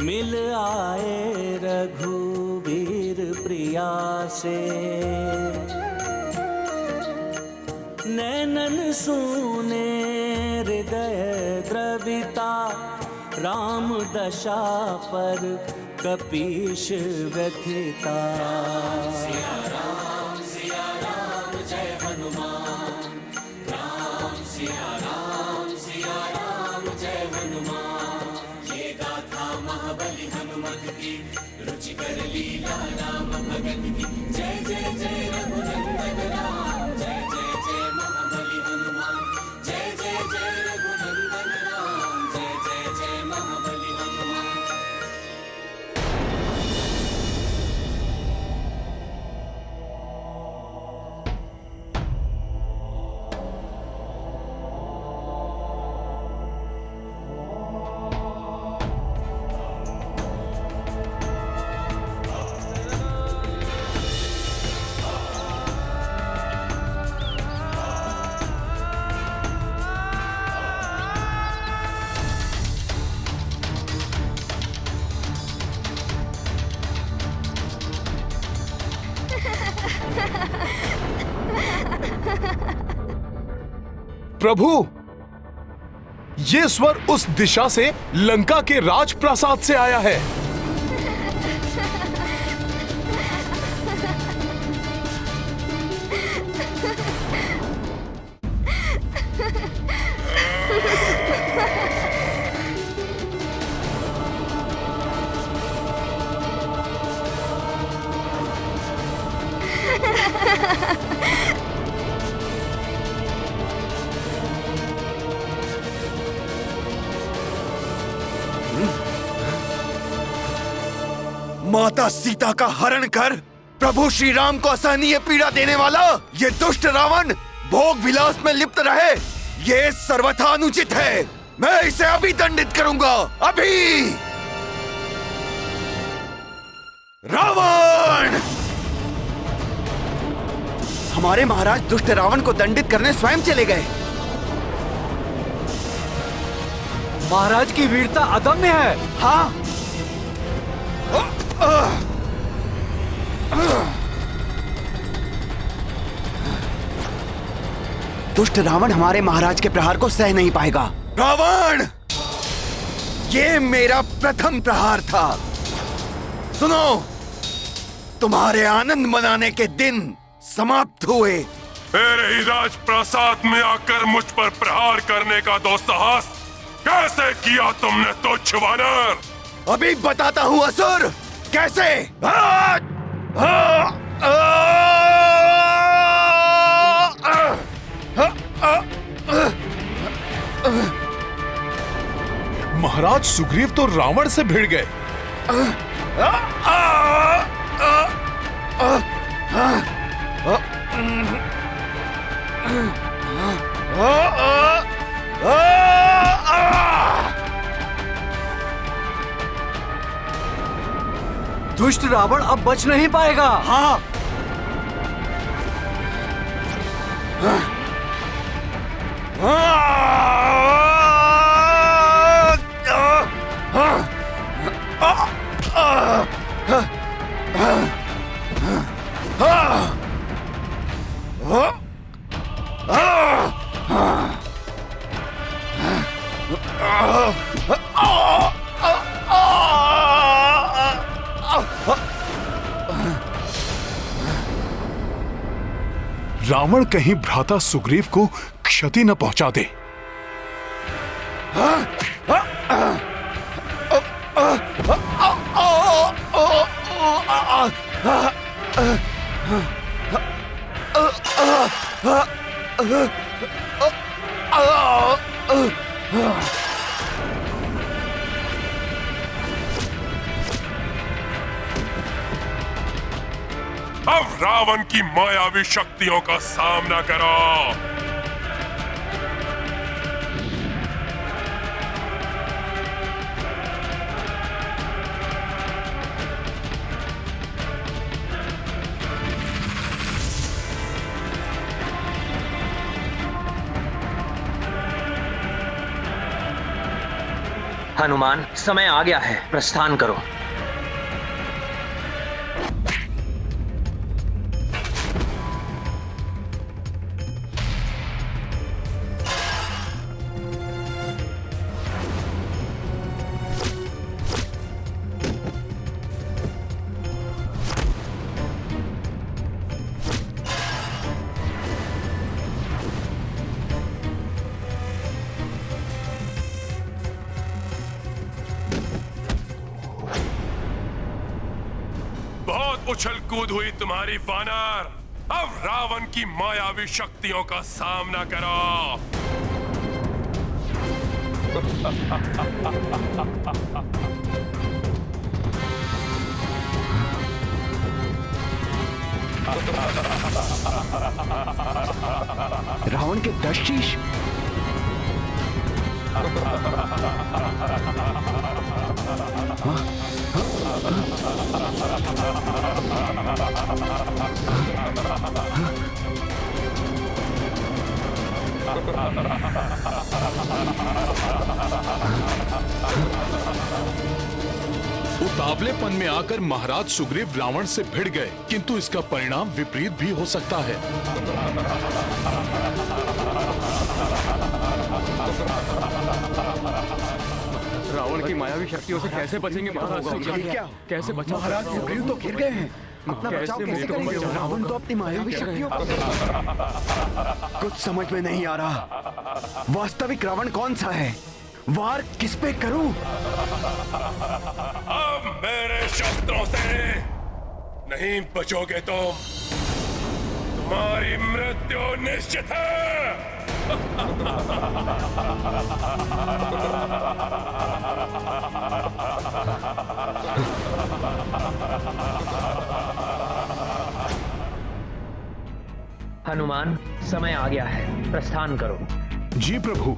मिल आए रघुवीर प्रिया से। नैनन सूने हृदय द्रविता, राम दशा पर कपीश व्यथिता। सिया राम जय हनुमान। राम सिया राम जय हनुमान। ये गाथा महाबली हनुमत की, रुचिकर लीला राम भगत की। जय जय जय रघुनंदन राम, जय जय जय महाबली हनुमान। जय जय जय रघुनंदन राम, जय जय जय महाबली हनुमान। प्रभु, ये स्वर उस दिशा से लंका के राजप्रासाद से आया है। माता सीता का हरण कर प्रभु श्री राम को असहनीय पीड़ा देने वाला ये दुष्ट रावण भोग विलास में लिप्त रहे, ये सर्वथा अनुचित है। मैं इसे अभी दंडित करूंगा, अभी। रावण! हमारे महाराज दुष्ट रावण को दंडित करने स्वयं चले गए। महाराज की वीरता अदम्य है। हाँ, दुष्ट रावण हमारे महाराज के प्रहार को सह नहीं पाएगा। रावण, ये मेरा प्रथम प्रहार था। सुनो, तुम्हारे आनंद मनाने के दिन समाप्त हुए। मेरे ही राजप्रासाद में आकर मुझ पर प्रहार करने का दुस्साहस कैसे किया तुमने तुच्छ वानर? अभी बताता हूँ असुर, कैसे। महाराज सुग्रीव तो रावण से भिड़ गए। दुष्ट रावण अब बच नहीं पाएगा। हाँ। रावण कहीं भ्राता सुग्रीव को क्षति न पहुंचा दे। अब रावण की मायावी शक्तियों का सामना करो। हनुमान, समय आ गया है, प्रस्थान करो। उछल कूद हुई तुम्हारी वानर। अब रावण की मायावी शक्तियों का सामना करो। रावण के 10 शीश। उतावलेपन में आकर महाराज सुग्रीव रावण से भिड़ गए, किंतु इसका परिणाम विपरीत भी हो सकता है। रावण की मायावी शक्तियों से कैसे बचेंगे महाराज? कैसे बचा? महाराज सुग्रीव तो गिर गए हैं। अपना बचाव कैसे करेंगे? रावण तो अपनी मायावी शक्तियों कुछ समझ में नहीं आ रहा। वास्तविक रावण कौन सा है? वार किस पे करूं? अब मेरे शस्त्रों से नहीं बचोगे तुम। तुम्हारी मृत्यु निश्चित है। हनुमान, समय आ गया है, प्रस्थान करो। जी प्रभु।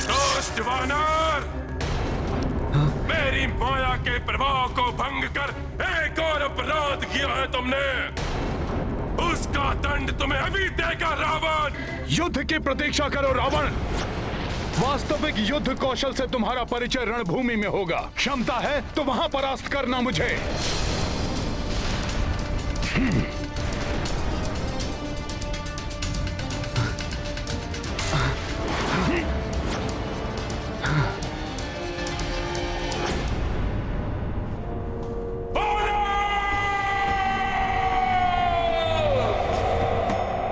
दुष्ट वानर, मेरी माया के प्रभाव को भंग कर एक और अपराध किया है तुमने। उसका दंड तुम्हें अभी देगा रावण। युद्ध की प्रतीक्षा करो रावण। वास्तविक युद्ध कौशल से तुम्हारा परिचय रणभूमि में होगा। क्षमता है तो वहां परास्त करना मुझे।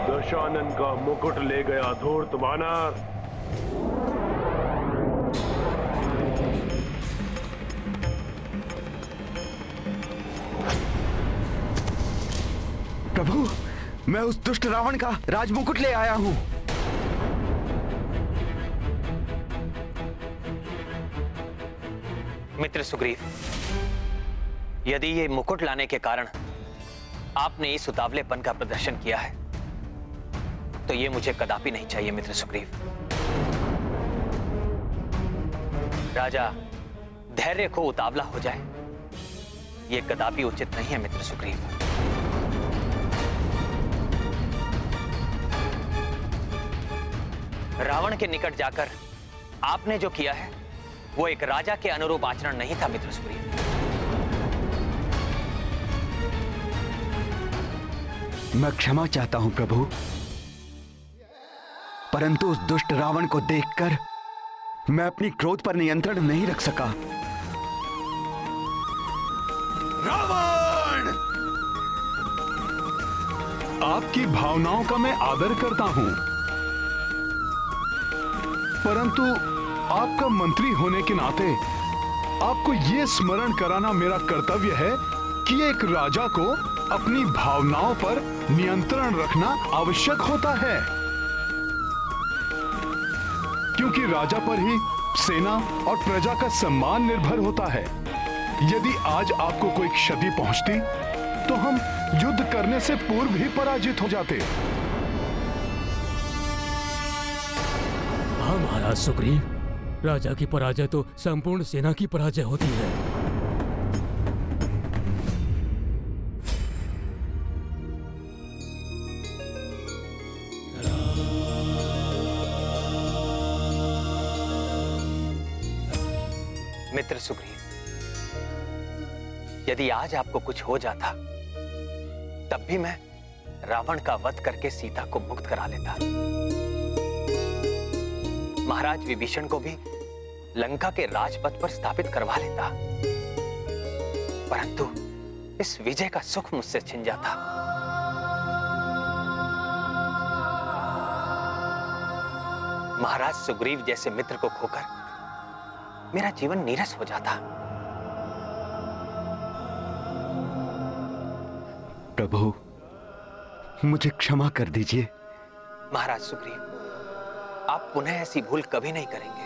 दशानन का मुकुट ले गया धूर्त वानर। प्रभु, मैं उस दुष्ट रावण का राजमुकुट ले आया हूं। मित्र सुग्रीव, यदि ये मुकुट लाने के कारण आपने इस उतावलेपन का प्रदर्शन किया है तो ये मुझे कदापि नहीं चाहिए। मित्र सुग्रीव, राजा धैर्य को उतावला हो जाए, ये कदापि उचित नहीं है। मित्र सुग्रीव, रावण के निकट जाकर आपने जो किया है वो एक राजा के अनुरूप आचरण नहीं था। मित्र सुग्रीव, मैं क्षमा चाहता हूं प्रभु, परंतु उस दुष्ट रावण को देखकर मैं अपनी क्रोध पर नियंत्रण नहीं रख सका। रावण! आपकी भावनाओं का मैं आदर करता हूं, परंतु आपका मंत्री होने के नाते आपको यह स्मरण कराना मेरा कर्तव्य है कि एक राजा को अपनी भावनाओं पर नियंत्रण रखना आवश्यक होता है, क्योंकि राजा पर ही सेना और प्रजा का सम्मान निर्भर होता है। यदि आज आपको कोई क्षति पहुंचती तो हम युद्ध करने से पूर्व ही पराजित हो जाते। हाँ महाराज सुग्रीव, राजा की पराजय तो संपूर्ण सेना की पराजय होती है। मित्र सुग्रीव, यदि आज आपको कुछ हो जाता तब भी मैं रावण का वध करके सीता को मुक्त करा लेता। महाराज विभीषण को भी लंका के राजपथ पर स्थापित करवा लेता, परंतु इस विजय का सुख मुझसे छिन जाता। महाराज सुग्रीव जैसे मित्र को खोकर मेरा जीवन नीरस हो जाता। प्रभु, मुझे क्षमा कर दीजिए। महाराज सुग्रीव, आप पुनः ऐसी भूल कभी नहीं करेंगे,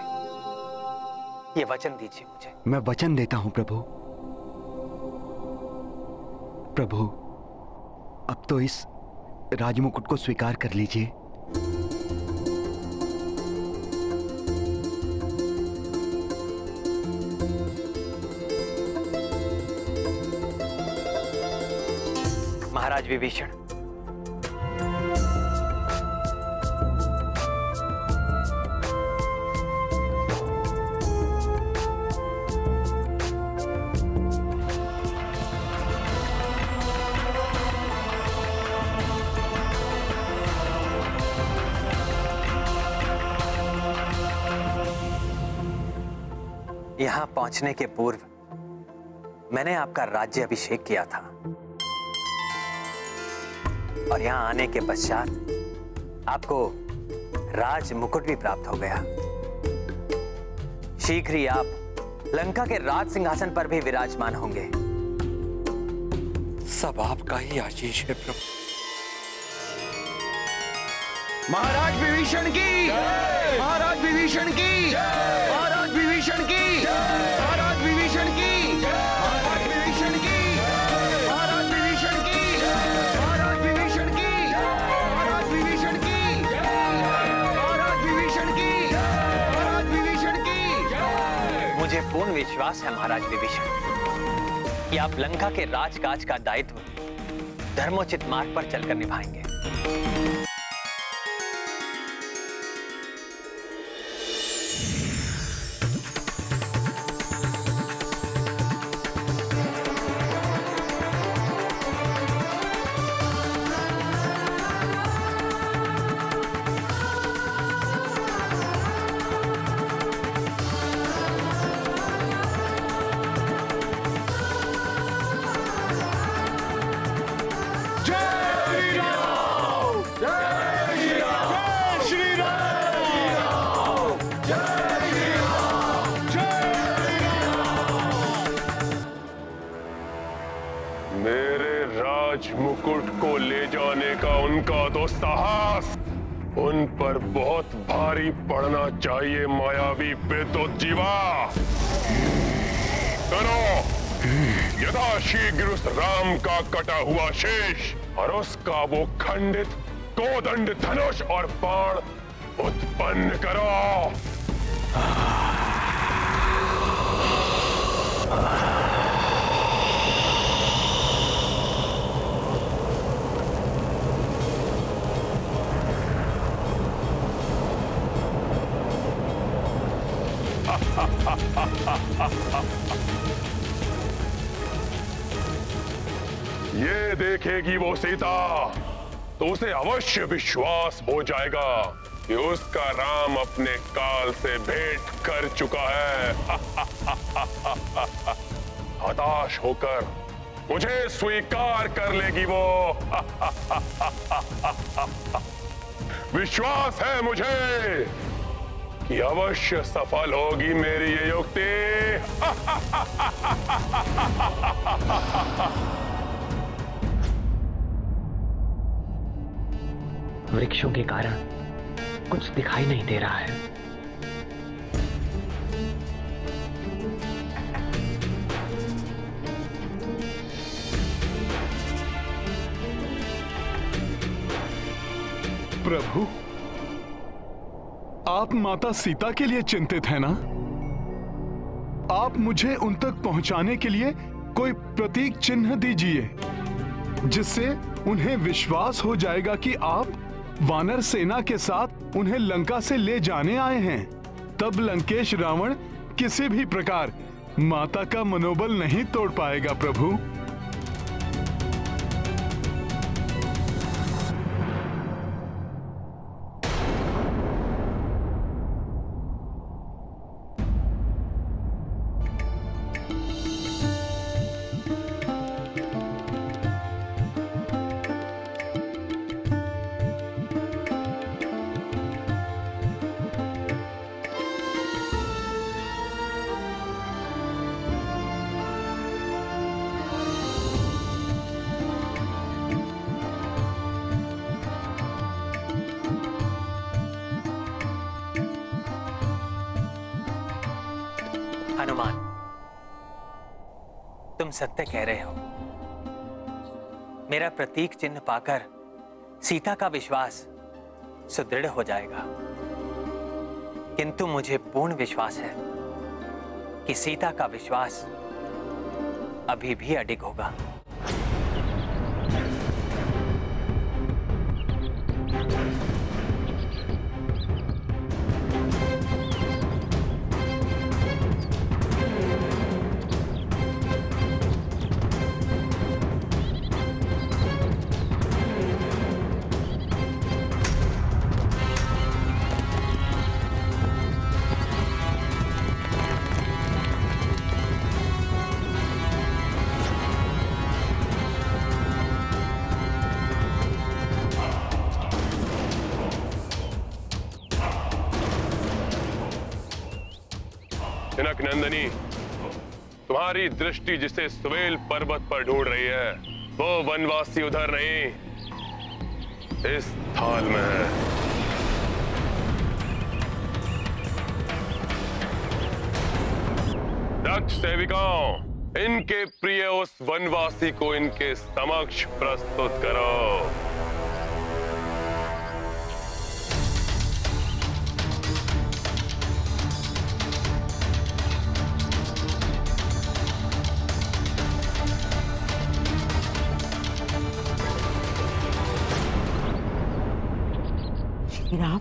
ये वचन दीजिए मुझे। मैं वचन देता हूं प्रभु। प्रभु, अब तो इस राजमुकुट को स्वीकार कर लीजिए। महाराज विभीषण, यहां पहुंचने के पूर्व मैंने आपका राज्य अभिषेक किया था और यहां आने के पश्चात आपको राज मुकुट भी प्राप्त हो गया। शीघ्र ही आप लंका के राज सिंहासन पर भी विराजमान होंगे। सब आपका ही आशीष है प्रभु। महाराज विभीषण की, महाराज विभीषण की, महाराज विभीषण की, महाराज विभीषण की, महाराज विभीषण की, महाराज विभीषण की, महाराज विभीषण की, महाराज विभीषण की, महाराज विभीषण की, महाराज विभीषण की। मुझे पूर्ण विश्वास है महाराज विभीषण कि आप लंका के राजकाज का दायित्व धर्मोचित मार्ग पर चलकर निभाएंगे। उन पर बहुत भारी पड़ना चाहिए मायावी विद्युत जीवा। करो यथाशीघ्र उस राम का कटा हुआ शेष और उसका वो खंडित कोदंड धनुष और बाण उत्पन्न करो। ये देखेगी वो सीता तो उसे अवश्य विश्वास हो जाएगा कि उसका राम अपने काल से भेंट कर चुका है। हताश होकर मुझे स्वीकार कर लेगी वो। विश्वास है मुझे कि अवश्य सफल होगी मेरी ये युक्ति। वृक्षों के कारण कुछ दिखाई नहीं दे रहा है। प्रभु, आप माता सीता के लिए चिंतित हैं ना? आप मुझे उन तक पहुंचाने के लिए कोई प्रतीक चिन्ह दीजिए जिससे उन्हें विश्वास हो जाएगा कि आप वानर सेना के साथ उन्हें लंका से ले जाने आए हैं। तब लंकेश रावण किसी भी प्रकार माता का मनोबल नहीं तोड़ पाएगा प्रभु। हनुमान, तुम सत्य कह रहे हो। मेरा प्रतीक चिन्ह पाकर सीता का विश्वास सुदृढ़ हो जाएगा, किंतु मुझे पूर्ण विश्वास है कि सीता का विश्वास अभी भी अडिग होगा। जनक नंदनी, तुम्हारी दृष्टि जिसे सुवेल पर्वत पर ढूंढ रही है वो वनवासी उधर नहीं, इस थाल में है। दक्ष सेविकाओं, इनके प्रिय उस वनवासी को इनके समक्ष प्रस्तुत करो। राम,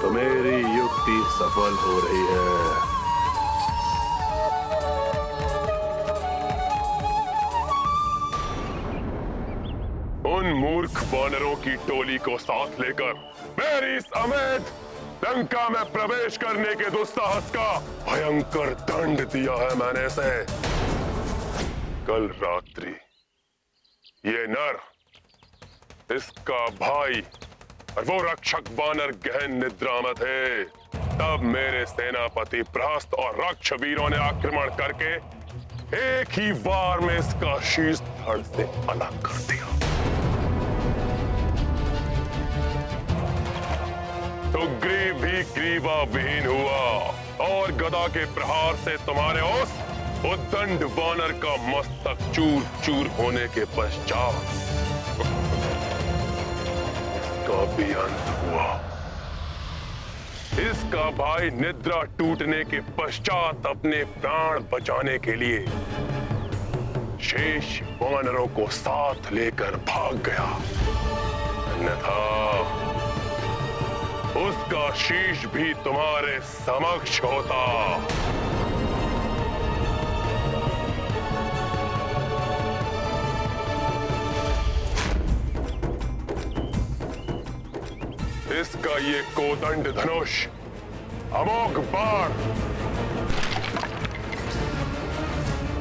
तो मेरी युक्ति सफल हो रही है। उन मूर्ख वानरों की टोली को साथ लेकर मेरी समेत लंका में प्रवेश करने के दुस्साहस का भयंकर दंड दिया है मैंने इसे। कल रात्रि ये नर, इसका भाई और वो रक्षक वानर गहन निद्रा में थे। तब मेरे सेनापति प्रहस्त और रक्ष वीरों ने आक्रमण करके एक ही वार में इसका शीश धड़ से अलग कर दिया। तो ग्रीव भी ग्रीवा विहीन हुआ और गदा के प्रहार से तुम्हारे उस उद्दंड वानर का मस्तक चूर चूर होने के पश्चात इसका भी अंत हुआ। इसका भाई निद्रा टूटने के पश्चात अपने प्राण बचाने के लिए शेष वानरों को साथ लेकर भाग गया, अन्यथा उसका शीश भी तुम्हारे समक्ष होता। इसका ये कोदंड धनुष, अमोघ बाण,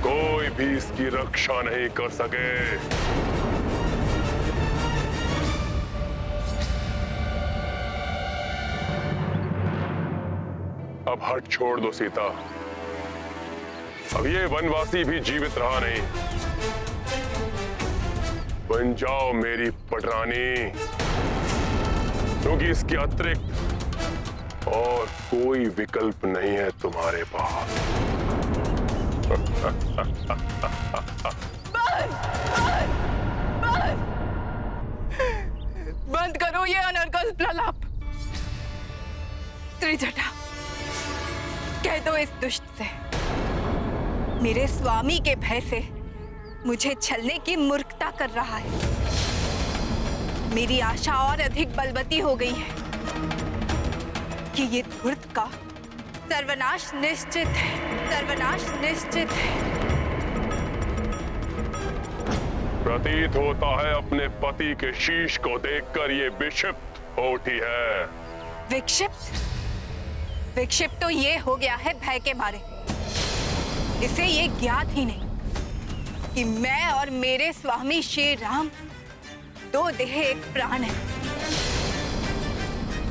कोई भी इसकी रक्षा नहीं कर सके। अब हट छोड़ दो सीता, अब ये वनवासी भी जीवित रहा नहीं। बन जाओ मेरी पटरानी, क्योंकि इसके अतिरिक्त और कोई विकल्प नहीं है तुम्हारे पास। बंद करो ये अनर्गल प्रलाप। त्रिजटा, कह दो इस दुष्ट से, मेरे स्वामी के भय से मुझे छलने की मूर्खता कर रहा है। मेरी आशा और अधिक बलवती हो गई है कि ये धूर्त का सर्वनाश निश्चित है, सर्वनाश निश्चित है। प्रतीत होता है अपने पति के शीश को देखकर ये विक्षिप्त हो उठी है। विक्षिप्त? विक्षिप्त तो ये हो गया है भय के मारे। इसे ये ज्ञात ही नहीं कि मैं और मेरे स्वामी श्री राम दो देह एक प्राण है।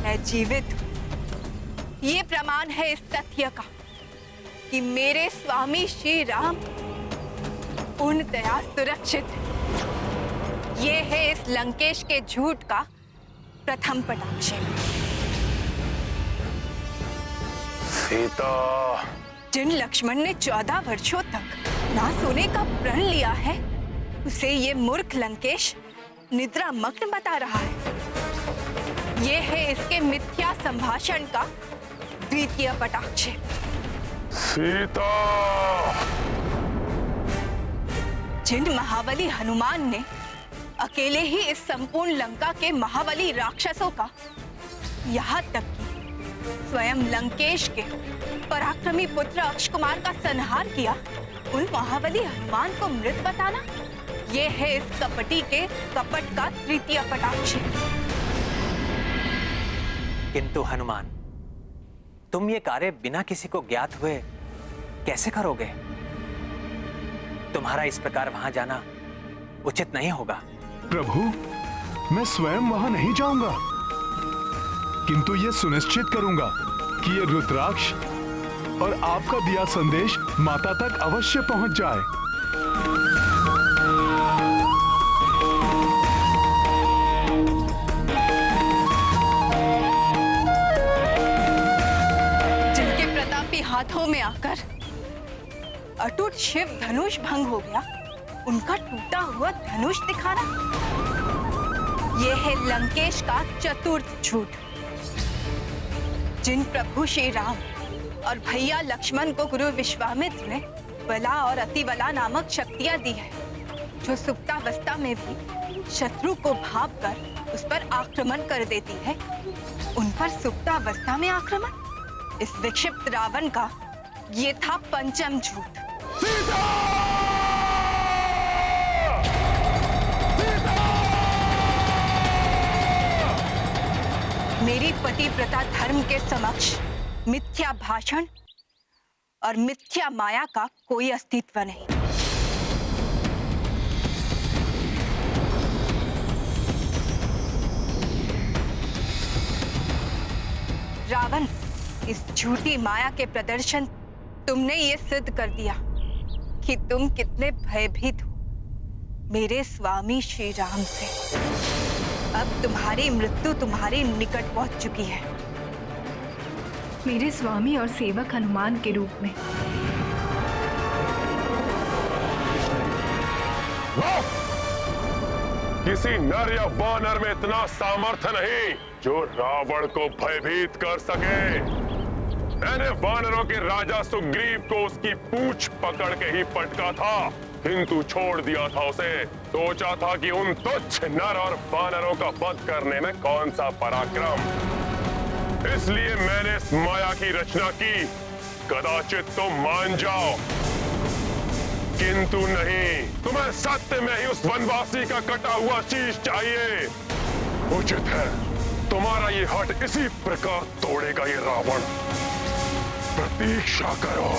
मैं जीवित हूं। ये प्रमाण है इस तथ्य का कि मेरे स्वामी श्री राम पूर्णतया सुरक्षित है। ये है इस लंकेश के झूठ का प्रथम पटाक्षेप। सीता, जिन लक्ष्मण ने 14 वर्षों तक ना सोने का प्रण लिया है, उसे ये मूर्ख लंकेश निद्रा मग्न बता रहा है। ये है इसके मिथ्या संभाषण का द्वितीय पटाक्षेप। सीता, जिन महाबली हनुमान ने अकेले ही इस संपूर्ण लंका के महाबली राक्षसों का, यहाँ तक कि स्वयं लंकेश के पराक्रमी पुत्र अक्षकुमार का संहार किया, उन महाबली हनुमान को मृत बताना, यह है इस कपटी के कपट का तृतीय पटाक्षेप। किंतु हनुमान, तुम ये कार्य बिना किसी को ज्ञात हुए कैसे करोगे? तुम्हारा इस प्रकार वहां जाना उचित नहीं होगा। प्रभु, मैं स्वयं वहां नहीं जाऊंगा, किंतु ये सुनिश्चित करूंगा कि ये रुद्राक्ष और आपका दिया संदेश माता तक अवश्य पहुंच जाए। जिनके प्रतापी हाथों में आकर अटूट शिव धनुष भंग हो गया, उनका टूटा हुआ धनुष दिखाना, यह है लंकेश का चतुर्थ झूठ। जिन प्रभु श्री राम और भैया लक्ष्मण को गुरु विश्वामित्र ने बला और अतिबला नामक शक्तियां दी है, जो सुप्तावस्था में भी शत्रु को भाप कर उस पर आक्रमण कर देती है, उन पर सुप्तावस्था में आक्रमण, इस विक्षिप्त रावण का ये था पंचम झूठ। मेरी पतिव्रता धर्म के समक्ष मिथ्या भाषण और मिथ्या माया का कोई अस्तित्व नहीं। रावण, इस झूठी माया के प्रदर्शन तुमने ये सिद्ध कर दिया कि तुम कितने भयभीत हो मेरे स्वामी श्री राम से। अब तुम्हारी मृत्यु तुम्हारे निकट पहुंच चुकी है, मेरे स्वामी और सेवक हनुमान के रूप में। किसी नर या वानर में इतना सामर्थ्य नहीं जो रावण को भयभीत कर सके। मैंने वानरों के राजा सुग्रीव को उसकी पूंछ पकड़ के ही पटका था, किंतु छोड़ दिया था उसे। सोचा था कि उन तुच्छ नर और वानरों का वध करने में कौन सा पराक्रम, इसलिए मैंने इस माया की रचना की, कदाचित तुम मान जाओ। किंतु नहीं, तुम्हें सत्य में ही उस वनवासी का कटा हुआ शीश चाहिए। उचित है, तुम्हारा ये हट इसी प्रकार तोड़ेगा ये रावण। प्रतीक्षा करो।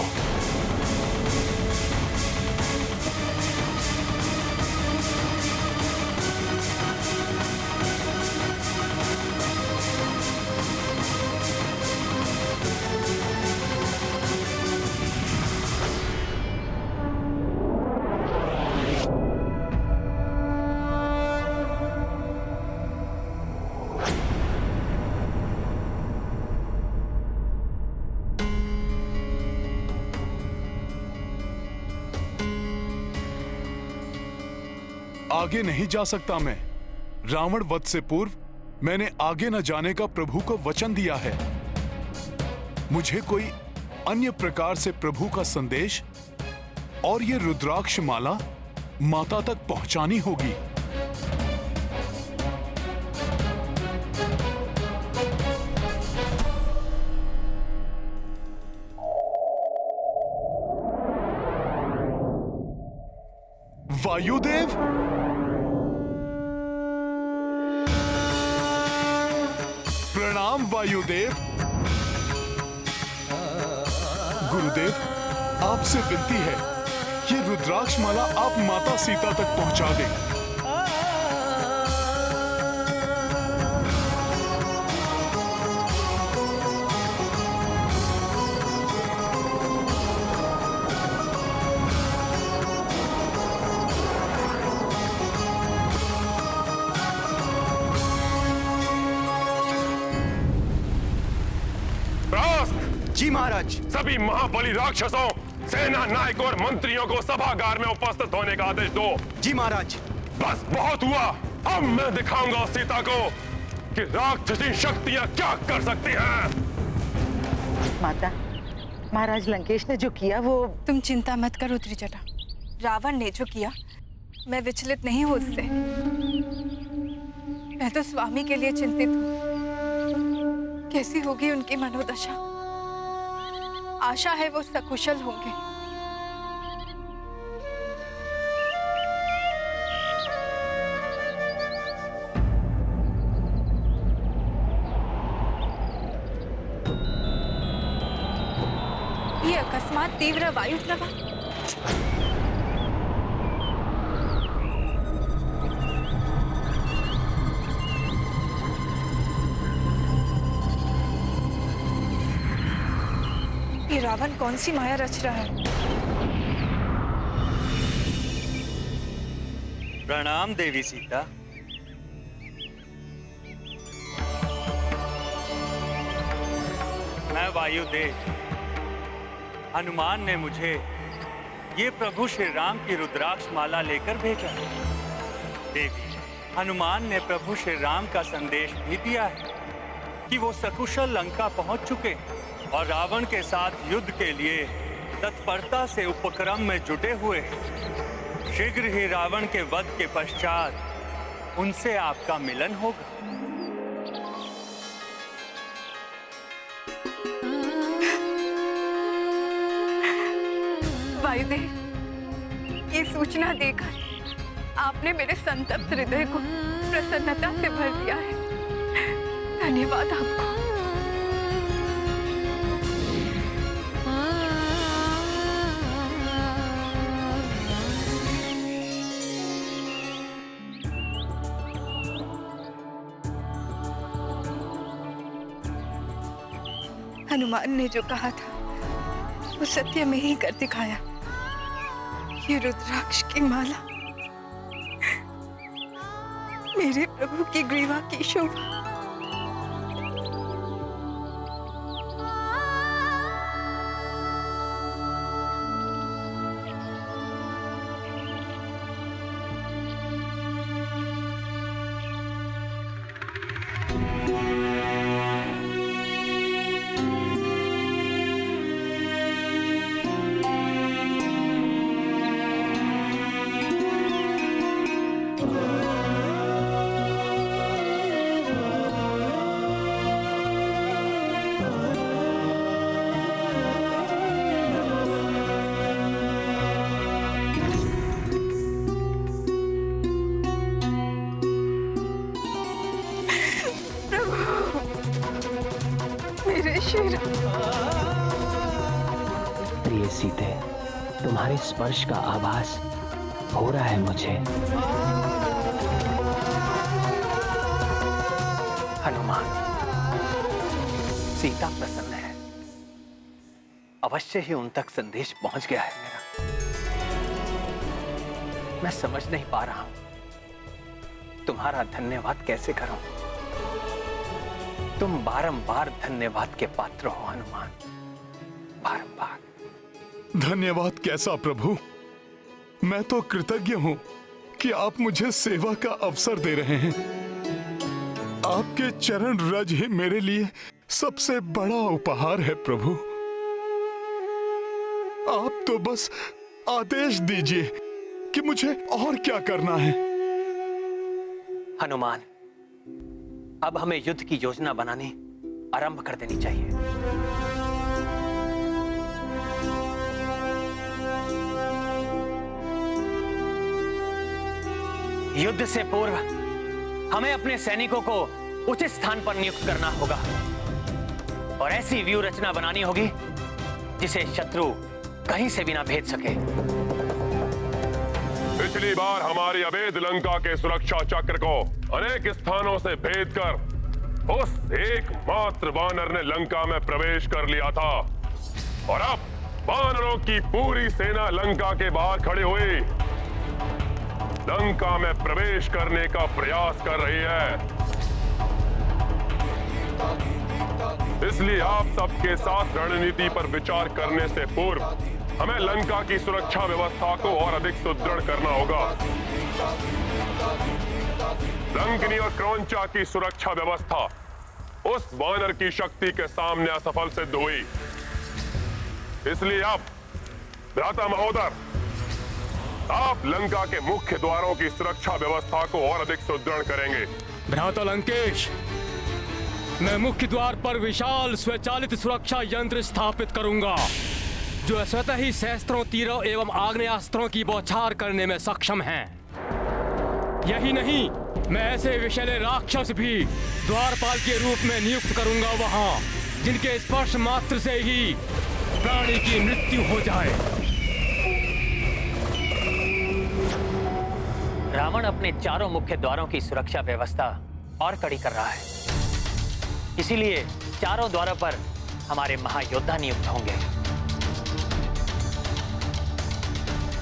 आगे नहीं जा सकता मैं। रावण वध से पूर्व मैंने आगे न जाने का प्रभु को वचन दिया है। मुझे कोई अन्य प्रकार से प्रभु का संदेश और ये रुद्राक्ष माला माता तक पहुंचानी होगी। वायुदेव, प्रणाम वायुदेव। गुरुदेव, आपसे विनती है, ये रुद्राक्ष माला आप माता सीता तक पहुंचा दें। जी महाराज। सभी महाबली राक्षसों, सेना नायकों और मंत्रियों को सभागार में उपस्थित होने का आदेश दो। जी महाराज। बस बहुत हुआ, अब मैं दिखाऊंगा सीता को कि राक्षसी शक्तियां क्या कर सकती हैं। माता, महाराज लंकेश ने जो किया वो। तुम चिंता मत करो त्रिजटा। रावण ने जो किया मैं विचलित नहीं हूं उससे। मैं तो स्वामी के लिए चिंतित हूं, कैसी होगी उनकी मनोदशा। आशा है वो सकुशल होंगे। ये अकस्मात तीव्र वायु प्रवाह। ये रावण कौन सी माया रच रहा है? प्रणाम देवी सीता। मैं वायुदेव। हनुमान ने मुझे ये प्रभु श्री राम की रुद्राक्ष माला लेकर भेजा। देवी, हनुमान ने प्रभु श्री राम का संदेश भी दिया है कि वो सकुशल लंका पहुंच चुके हैं और रावण के साथ युद्ध के लिए तत्परता से उपक्रम में जुटे हुए हैं। शीघ्र ही रावण के वध के पश्चात उनसे आपका मिलन होगा। वायुदेव, ये सूचना देकर आपने मेरे संतप्त हृदय को प्रसन्नता से भर दिया है। धन्यवाद आपको। हनुमान ने जो कहा था वो सत्य में ही कर दिखाया। ये रुद्राक्ष की माला मेरे प्रभु की ग्रीवा की शोभा। प्रिय सीते, तुम्हारे स्पर्श का आभास हो रहा है मुझे। हनुमान, सीता प्रसन्न है। अवश्य ही उन तक संदेश पहुंच गया है मेरा। मैं समझ नहीं पा रहा हूं तुम्हारा धन्यवाद कैसे करूं। तुम बारंबार धन्यवाद के पात्र हो हनुमान, बारंबार। धन्यवाद कैसा प्रभु, मैं तो कृतज्ञ हूं कि आप मुझे सेवा का अवसर दे रहे हैं। आपके चरण रज ही मेरे लिए सबसे बड़ा उपहार है प्रभु। आप तो बस आदेश दीजिए कि मुझे और क्या करना है। हनुमान, अब हमें युद्ध की योजना बनानी आरंभ कर देनी चाहिए। युद्ध से पूर्व हमें अपने सैनिकों को उचित स्थान पर नियुक्त करना होगा और ऐसी व्यूह रचना बनानी होगी जिसे शत्रु कहीं से भी ना भेद सके। पिछली बार हमारी अवैध लंका के सुरक्षा चक्र को अनेक स्थानों से भेद कर उस एकमात्र वानर ने लंका में प्रवेश कर लिया था और अब वानरों की पूरी सेना लंका के बाहर खड़ी हुई लंका में प्रवेश करने का प्रयास कर रही है। इसलिए आप सबके साथ रणनीति पर विचार करने से पूर्व हमें लंका की सुरक्षा व्यवस्था को और अधिक सुदृढ़ करना होगा। लंकिनी और क्रौंचा की सुरक्षा व्यवस्था उस वानर की शक्ति के सामने असफल सिद्ध हुई। इसलिए अब भ्राता महोदर, आप लंका के मुख्य द्वारों की सुरक्षा व्यवस्था को और अधिक सुदृढ़ करेंगे। भ्राता लंकेश, मैं मुख्य द्वार पर विशाल स्वचालित सुरक्षा यंत्र स्थापित करूंगा जो स्वतः ही शस्त्रों, तीरों एवं आग्नेयास्त्रों की बौछार करने में सक्षम हैं। यही नहीं, मैं ऐसे विषैले राक्षस भी द्वारपाल के रूप में नियुक्त करूंगा वहां जिनके स्पर्श मात्र से ही प्राणी की मृत्यु हो जाए। रावण अपने चारों मुख्य द्वारों की सुरक्षा व्यवस्था और कड़ी कर रहा है। इसीलिए चारों द्वारों पर हमारे महायोद्धा नियुक्त होंगे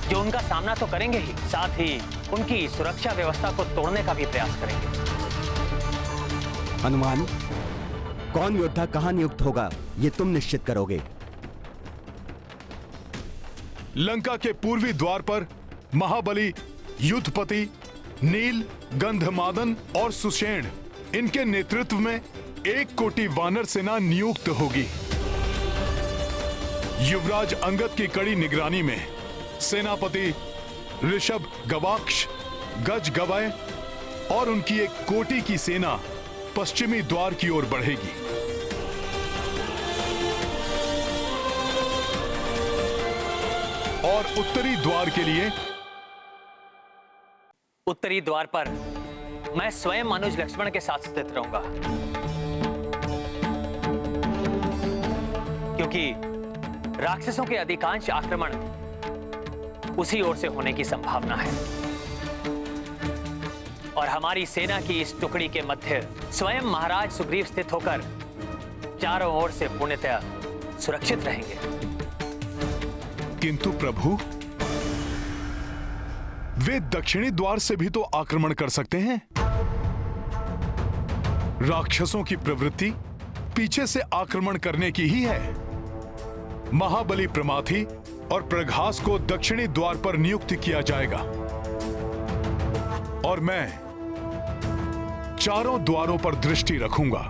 जो उनका सामना तो करेंगे ही, साथ ही उनकी सुरक्षा व्यवस्था को तोड़ने का भी प्रयास करेंगे। हनुमान, कौन योद्धा कहां नियुक्त होगा ये तुम निश्चित करोगे। लंका के पूर्वी द्वार पर महाबली, युद्धपति, नील, गंधमादन और सुषेण, इनके नेतृत्व में 1 कोटि वानर सेना नियुक्त होगी। युवराज अंगद की कड़ी निगरानी में सेनापति ऋषभ, गवाक्ष, गज, गवय और उनकी 1 कोटि की सेना पश्चिमी द्वार की ओर बढ़ेगी। और उत्तरी द्वार के लिए उत्तरी द्वार पर मैं स्वयं अनुज लक्ष्मण के साथ स्थित रहूंगा। क्योंकि राक्षसों के अधिकांश आक्रमण उसी ओर से होने की संभावना है और हमारी सेना की इस टुकड़ी के मध्य स्वयं महाराज सुग्रीव स्थित होकर चारों ओर से पूर्णतया सुरक्षित रहेंगे। किंतु प्रभु, वे दक्षिणी द्वार से भी तो आक्रमण कर सकते हैं। राक्षसों की प्रवृत्ति पीछे से आक्रमण करने की ही है। महाबली प्रमाथी और प्रघास को दक्षिणी द्वार पर नियुक्त किया जाएगा और मैं चारों द्वारों पर दृष्टि रखूंगा।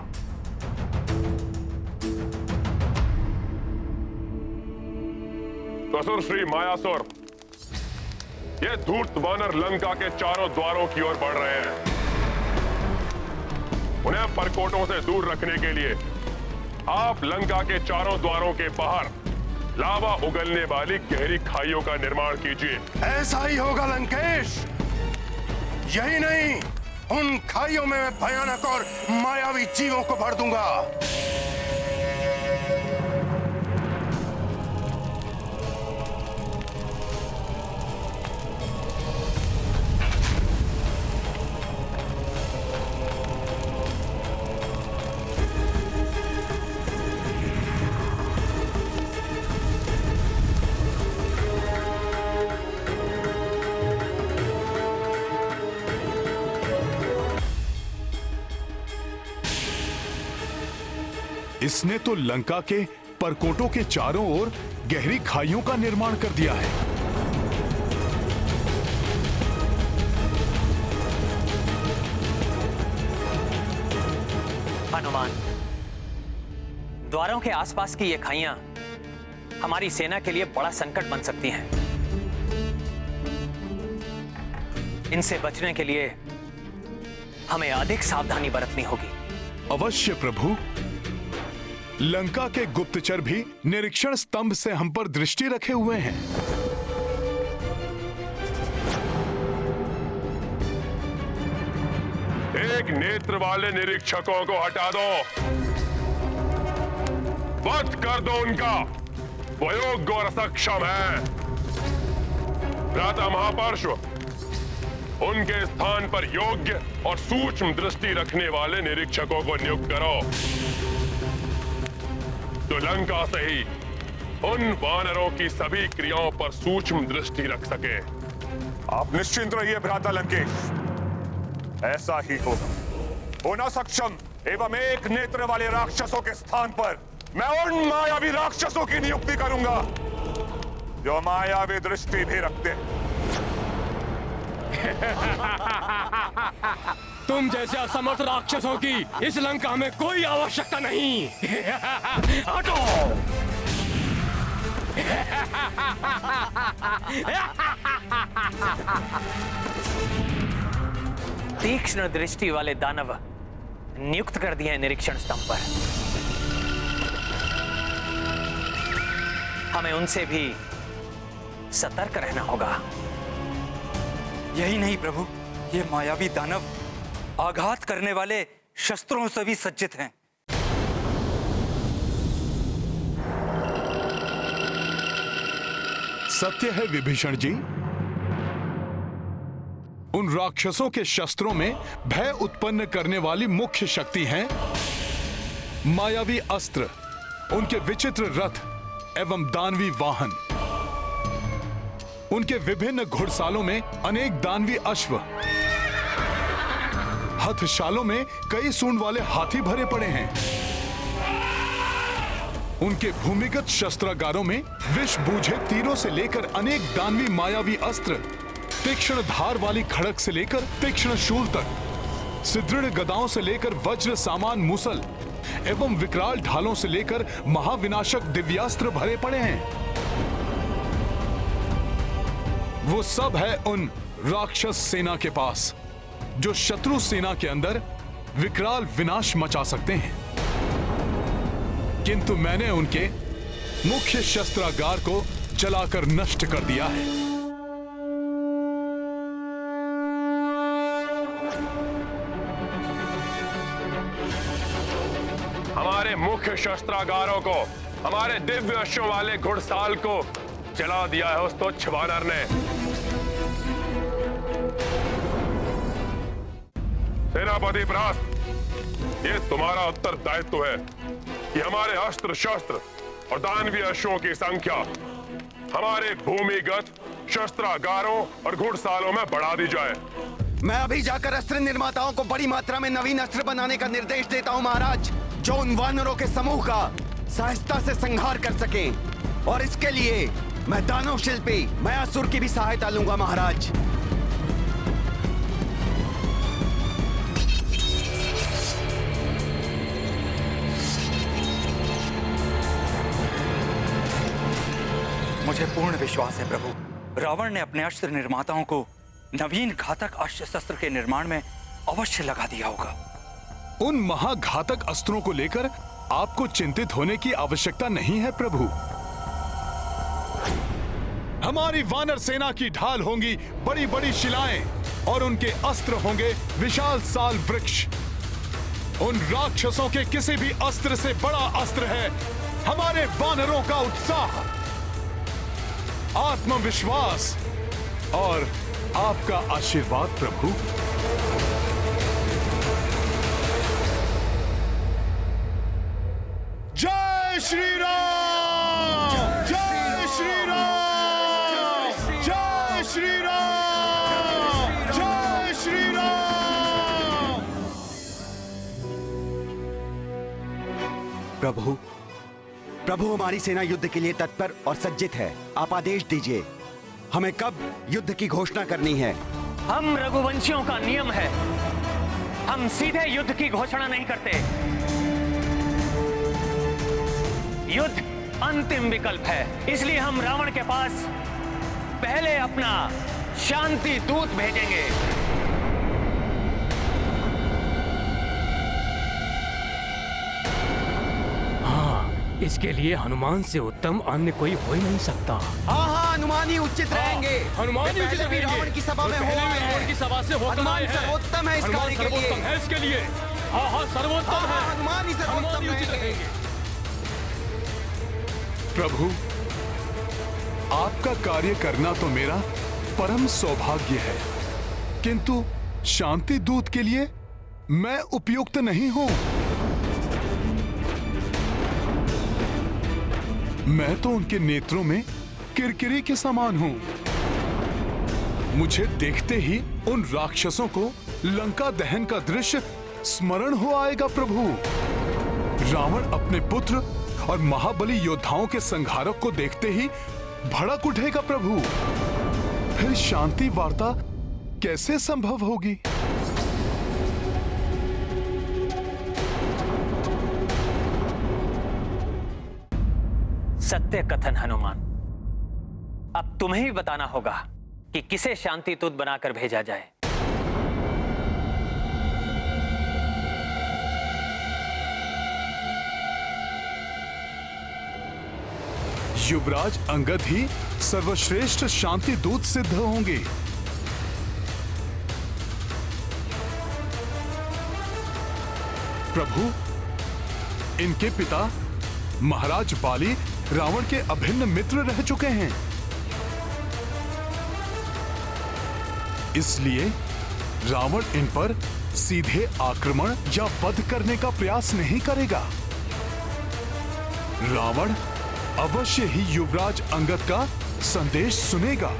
असुर श्री मायासुर, ये धूर्त वानर लंका के चारों द्वारों की ओर बढ़ रहे हैं। उन्हें परकोटों से दूर रखने के लिए आप लंका के चारों द्वारों के बाहर लावा उगलने वाली गहरी खाइयों का निर्माण कीजिए। ऐसा ही होगा लंकेश। यही नहीं, उन खाइयों में मैं भयानक और मायावी जीवों को भर दूंगा। इसने तो लंका के परकोटों के चारों ओर गहरी खाइयों का निर्माण कर दिया है। हनुमान, द्वारों के आसपास की ये खाइयां हमारी सेना के लिए बड़ा संकट बन सकती हैं। इनसे बचने के लिए हमें अधिक सावधानी बरतनी होगी। अवश्य प्रभु। लंका के गुप्तचर भी निरीक्षण स्तंभ से हम पर दृष्टि रखे हुए हैं। एक नेत्र वाले निरीक्षकों को हटा दो, वध कर दो उनका। वो योग्य और सक्षम है। भ्राता महापार्श्व, उनके स्थान पर योग्य और सूक्ष्म दृष्टि रखने वाले निरीक्षकों को नियुक्त करो, तो लंका से ही उन वानरों की सभी क्रियाओं पर सूक्ष्म दृष्टि रख सके। आप निश्चिंत रहिए भ्राता लंकेश, ऐसा ही होगा। उन सक्षम एवं एक नेत्र वाले राक्षसों के स्थान पर मैं उन मायावी राक्षसों की नियुक्ति करूंगा जो मायावी दृष्टि भी रखते हैं। तुम जैसे असमर्थ राक्षसों की इस लंका में कोई आवश्यकता नहीं। हटो। तीक्ष्ण दृष्टि वाले दानव नियुक्त कर दिए हैं निरीक्षण स्तंभ पर। हमें उनसे भी सतर्क रहना होगा। यही नहीं प्रभु, ये मायावी दानव आघात करने वाले शस्त्रों से भी सज्जित हैं। सत्य है विभीषण जी, उन राक्षसों के शस्त्रों में भय उत्पन्न करने वाली मुख्य शक्ति है मायावी अस्त्र, उनके विचित्र रथ एवं दानवी वाहन। उनके विभिन्न घुड़सालों में अनेक दानवी अश्व, हथशालों में कई सूंड वाले हाथी भरे पड़े हैं। उनके भूमिगत शस्त्रागारों में विष बूझे तीरों से लेकर अनेक दानवी मायावी अस्त्र, तीक्ष्ण धार वाली खड़क से लेकर तीक्ष्ण शूल तक, सुदृढ़ गदाओं से लेकर वज्र सामान मूसल एवं विकराल ढालों से लेकर महाविनाशक दिव्यास्त्र भरे पड़े हैं। वो सब है उन राक्षस सेना के पास जो शत्रु सेना के अंदर विकराल विनाश मचा सकते हैं, किंतु मैंने उनके मुख्य शस्त्रागार को जलाकर नष्ट कर दिया है। हमारे मुख्य शस्त्रागारों को हमारे दिव्य अश्वों वाले घुड़साल को जला दिया है उस तुच्छ वानर ने। सेनापति भ्रात, ये तुम्हारा उत्तरदायित्व है कि हमारे अस्त्र शस्त्र और दानवीय अश्वों की संख्या हमारे भूमिगत शस्त्रागारों और घुड़सालों में बढ़ा दी जाए। मैं अभी जाकर अस्त्र निर्माताओं को बड़ी मात्रा में नवीन अस्त्र बनाने का निर्देश देता हूँ महाराज, जो उन वानरों के समूह का सहजता से संहार कर सकें। और इसके लिए मैं दानव शिल्पी मयासुर की भी सहायता लूंगा महाराज। मुझे पूर्ण विश्वास है प्रभु, रावण ने अपने अस्त्र निर्माताओं को नवीन घातक अस्त्र शस्त्र के निर्माण में अवश्य लगा दिया होगा। उन महाघातक अस्त्रों को लेकर आपको चिंतित होने की आवश्यकता नहीं है प्रभु। हमारी वानर सेना की ढाल होंगी बड़ी बड़ी शिलाएं और उनके अस्त्र होंगे विशाल साल वृक्ष। उन राक्षसों के किसी भी अस्त्र से बड़ा अस्त्र है हमारे वानरों का उत्साह, आत्मविश्वास और आपका आशीर्वाद प्रभु। जय श्री राम, जय श्री राम, जय श्री राम, जय श्री राम। प्रभु, प्रभु हमारी सेना युद्ध के लिए तत्पर और सज्जित है। आप आदेश दीजिए, हमें कब युद्ध की घोषणा करनी है? हम रघुवंशियों का नियम है, हम सीधे युद्ध की घोषणा नहीं करते। युद्ध अंतिम विकल्प है, इसलिए हम रावण के पास पहले अपना शांति दूत भेजेंगे। इसके लिए हनुमान से उत्तम अन्य कोई हो ही नहीं सकता। हाँ हाँ, हनुमान ही उचित रहेंगे। हनुमान ही उचित रहेंगे। रावण की सभा में रावण की सभा से होकर आए हैं। सर्वोत्तम है इस कार्य के लिए। है इसके लिए। हाँ हाँ, सर्वोत्तम है। हनुमान ही सर्वोत्तम रहेंगे। प्रभु, आपका कार्य करना तो मेरा परम सौभाग्य है, किंतु शांति दूत के लिए मैं उपयुक्त नहीं हूं। मैं तो उनके नेत्रों में किरकिरी के समान हूं। मुझे देखते ही उन राक्षसों को लंका दहन का दृश्य स्मरण हो आएगा प्रभु। रावण अपने पुत्र और महाबली योद्धाओं के संहारक को देखते ही भड़क उठेगा प्रभु। फिर शांति वार्ता कैसे संभव होगी? सत्य कथन हनुमान, अब तुम्हें ही बताना होगा कि किसे शांति दूत बनाकर भेजा जाए। युवराज अंगद ही सर्वश्रेष्ठ शांति दूत सिद्ध होंगे। प्रभु, इनके पिता महाराज बाली रावण के अभिन्न मित्र रह चुके हैं, इसलिए रावण इन पर सीधे आक्रमण या वध करने का प्रयास नहीं करेगा। रावण अवश्य ही युवराज अंगद का संदेश सुनेगा।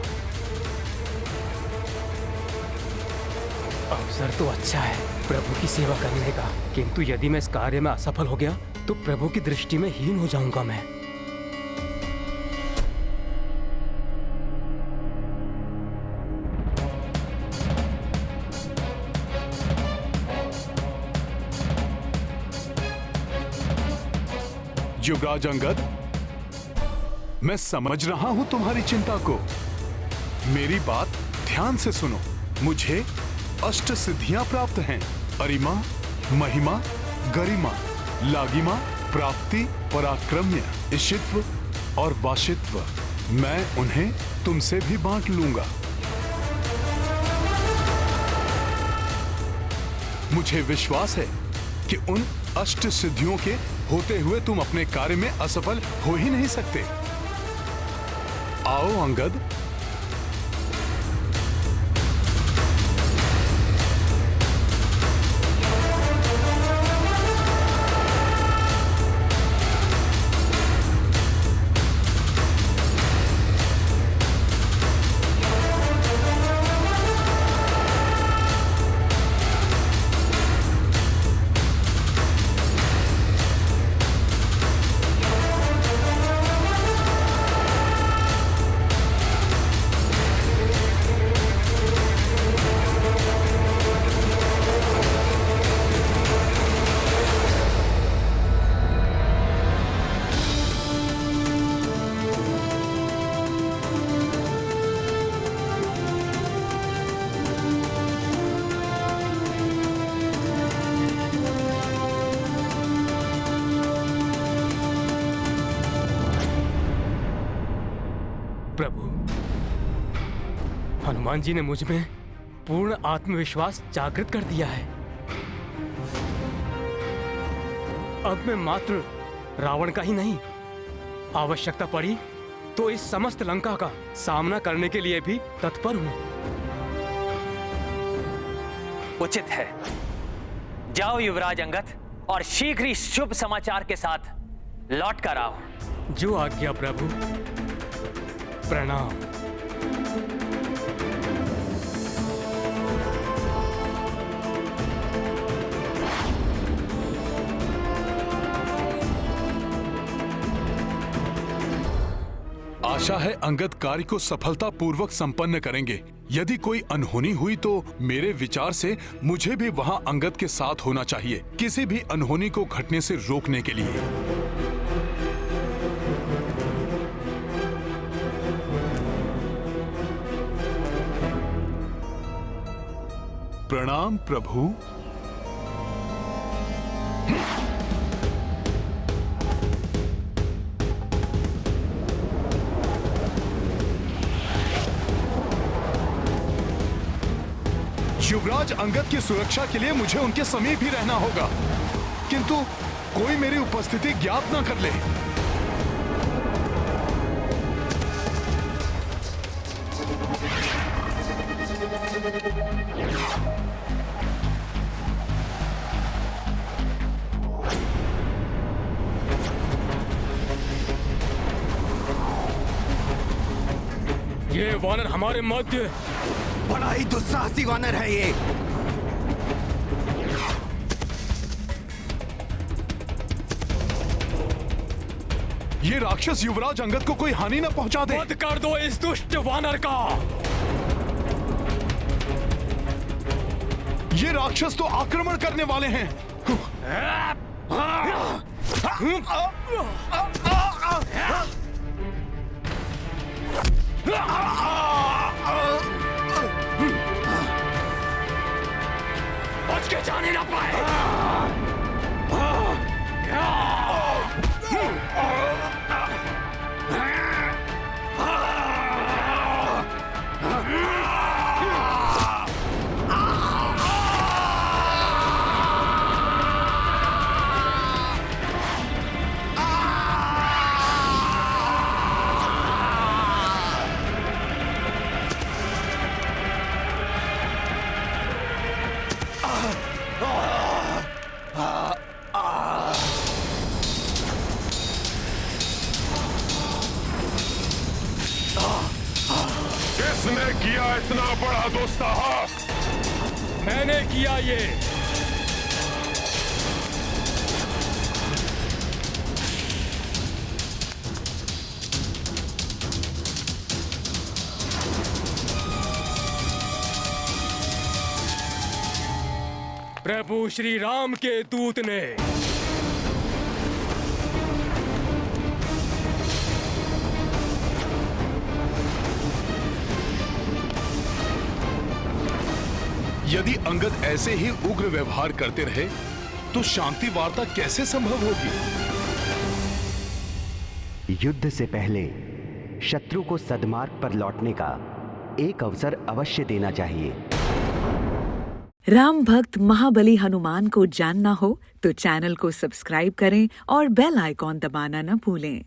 अवसर तो अच्छा है प्रभु की सेवा करने का, किंतु यदि मैं इस कार्य में असफल हो गया तो प्रभु की दृष्टि में हीन हो जाऊंगा मैं। युवराज अंगद, मैं समझ रहा हूं तुम्हारी चिंता को। मेरी बात ध्यान से सुनो। मुझे अष्ट सिद्धियां प्राप्त हैं: अरिमा, महिमा, गरिमा, लागिमा, प्राप्ति, पराक्रम्य, इशित्व और वाशित्व। मैं उन्हें तुमसे भी बांट लूंगा। मुझे विश्वास है कि उन अष्ट सिद्धियों के होते हुए तुम अपने कार्य में असफल हो ही नहीं सकते। आओ अंगद। प्रभु, हनुमान जी ने मुझ में पूर्ण आत्मविश्वास जागृत कर दिया है। अब मैं मात्र रावण का ही नहीं, आवश्यकता पड़ी तो इस समस्त लंका का सामना करने के लिए भी तत्पर हूं। उचित है। जाओ युवराज अंगद, और शीघ्र ही शुभ समाचार के साथ लौट कर आओ। जो आज्ञा प्रभु। प्रणाम। आशा है अंगद कार्य को सफलतापूर्वक संपन्न करेंगे। यदि कोई अनहोनी हुई तो मेरे विचार से मुझे भी वहां अंगद के साथ होना चाहिए, किसी भी अनहोनी को घटने से रोकने के लिए। प्रणाम प्रभु। युवराज अंगद की सुरक्षा के लिए मुझे उनके समीप ही रहना होगा, किंतु कोई मेरी उपस्थिति ज्ञात ना कर ले। ये वानर हमारे मध्य। बड़ा ही दुस्साहसी वानर है ये। ये राक्षस युवराज अंगद को कोई हानि न पहुंचा दे। वध कर दो इस दुष्ट वानर का। ये राक्षस तो आक्रमण करने वाले हैं। बच के जाने ना पाए। किसने किया इतना बड़ा दुस्साहस? मैंने किया ये। प्रभु श्री राम के दूत ने। यदि अंगद ऐसे ही उग्र व्यवहार करते रहे तो शांति वार्ता कैसे संभव होगी? युद्ध से पहले शत्रु को सद्मार्ग पर लौटने का एक अवसर अवश्य देना चाहिए। राम भक्त महाबली हनुमान को जानना हो तो चैनल को सब्सक्राइब करें और बेल आइकॉन दबाना न भूलें।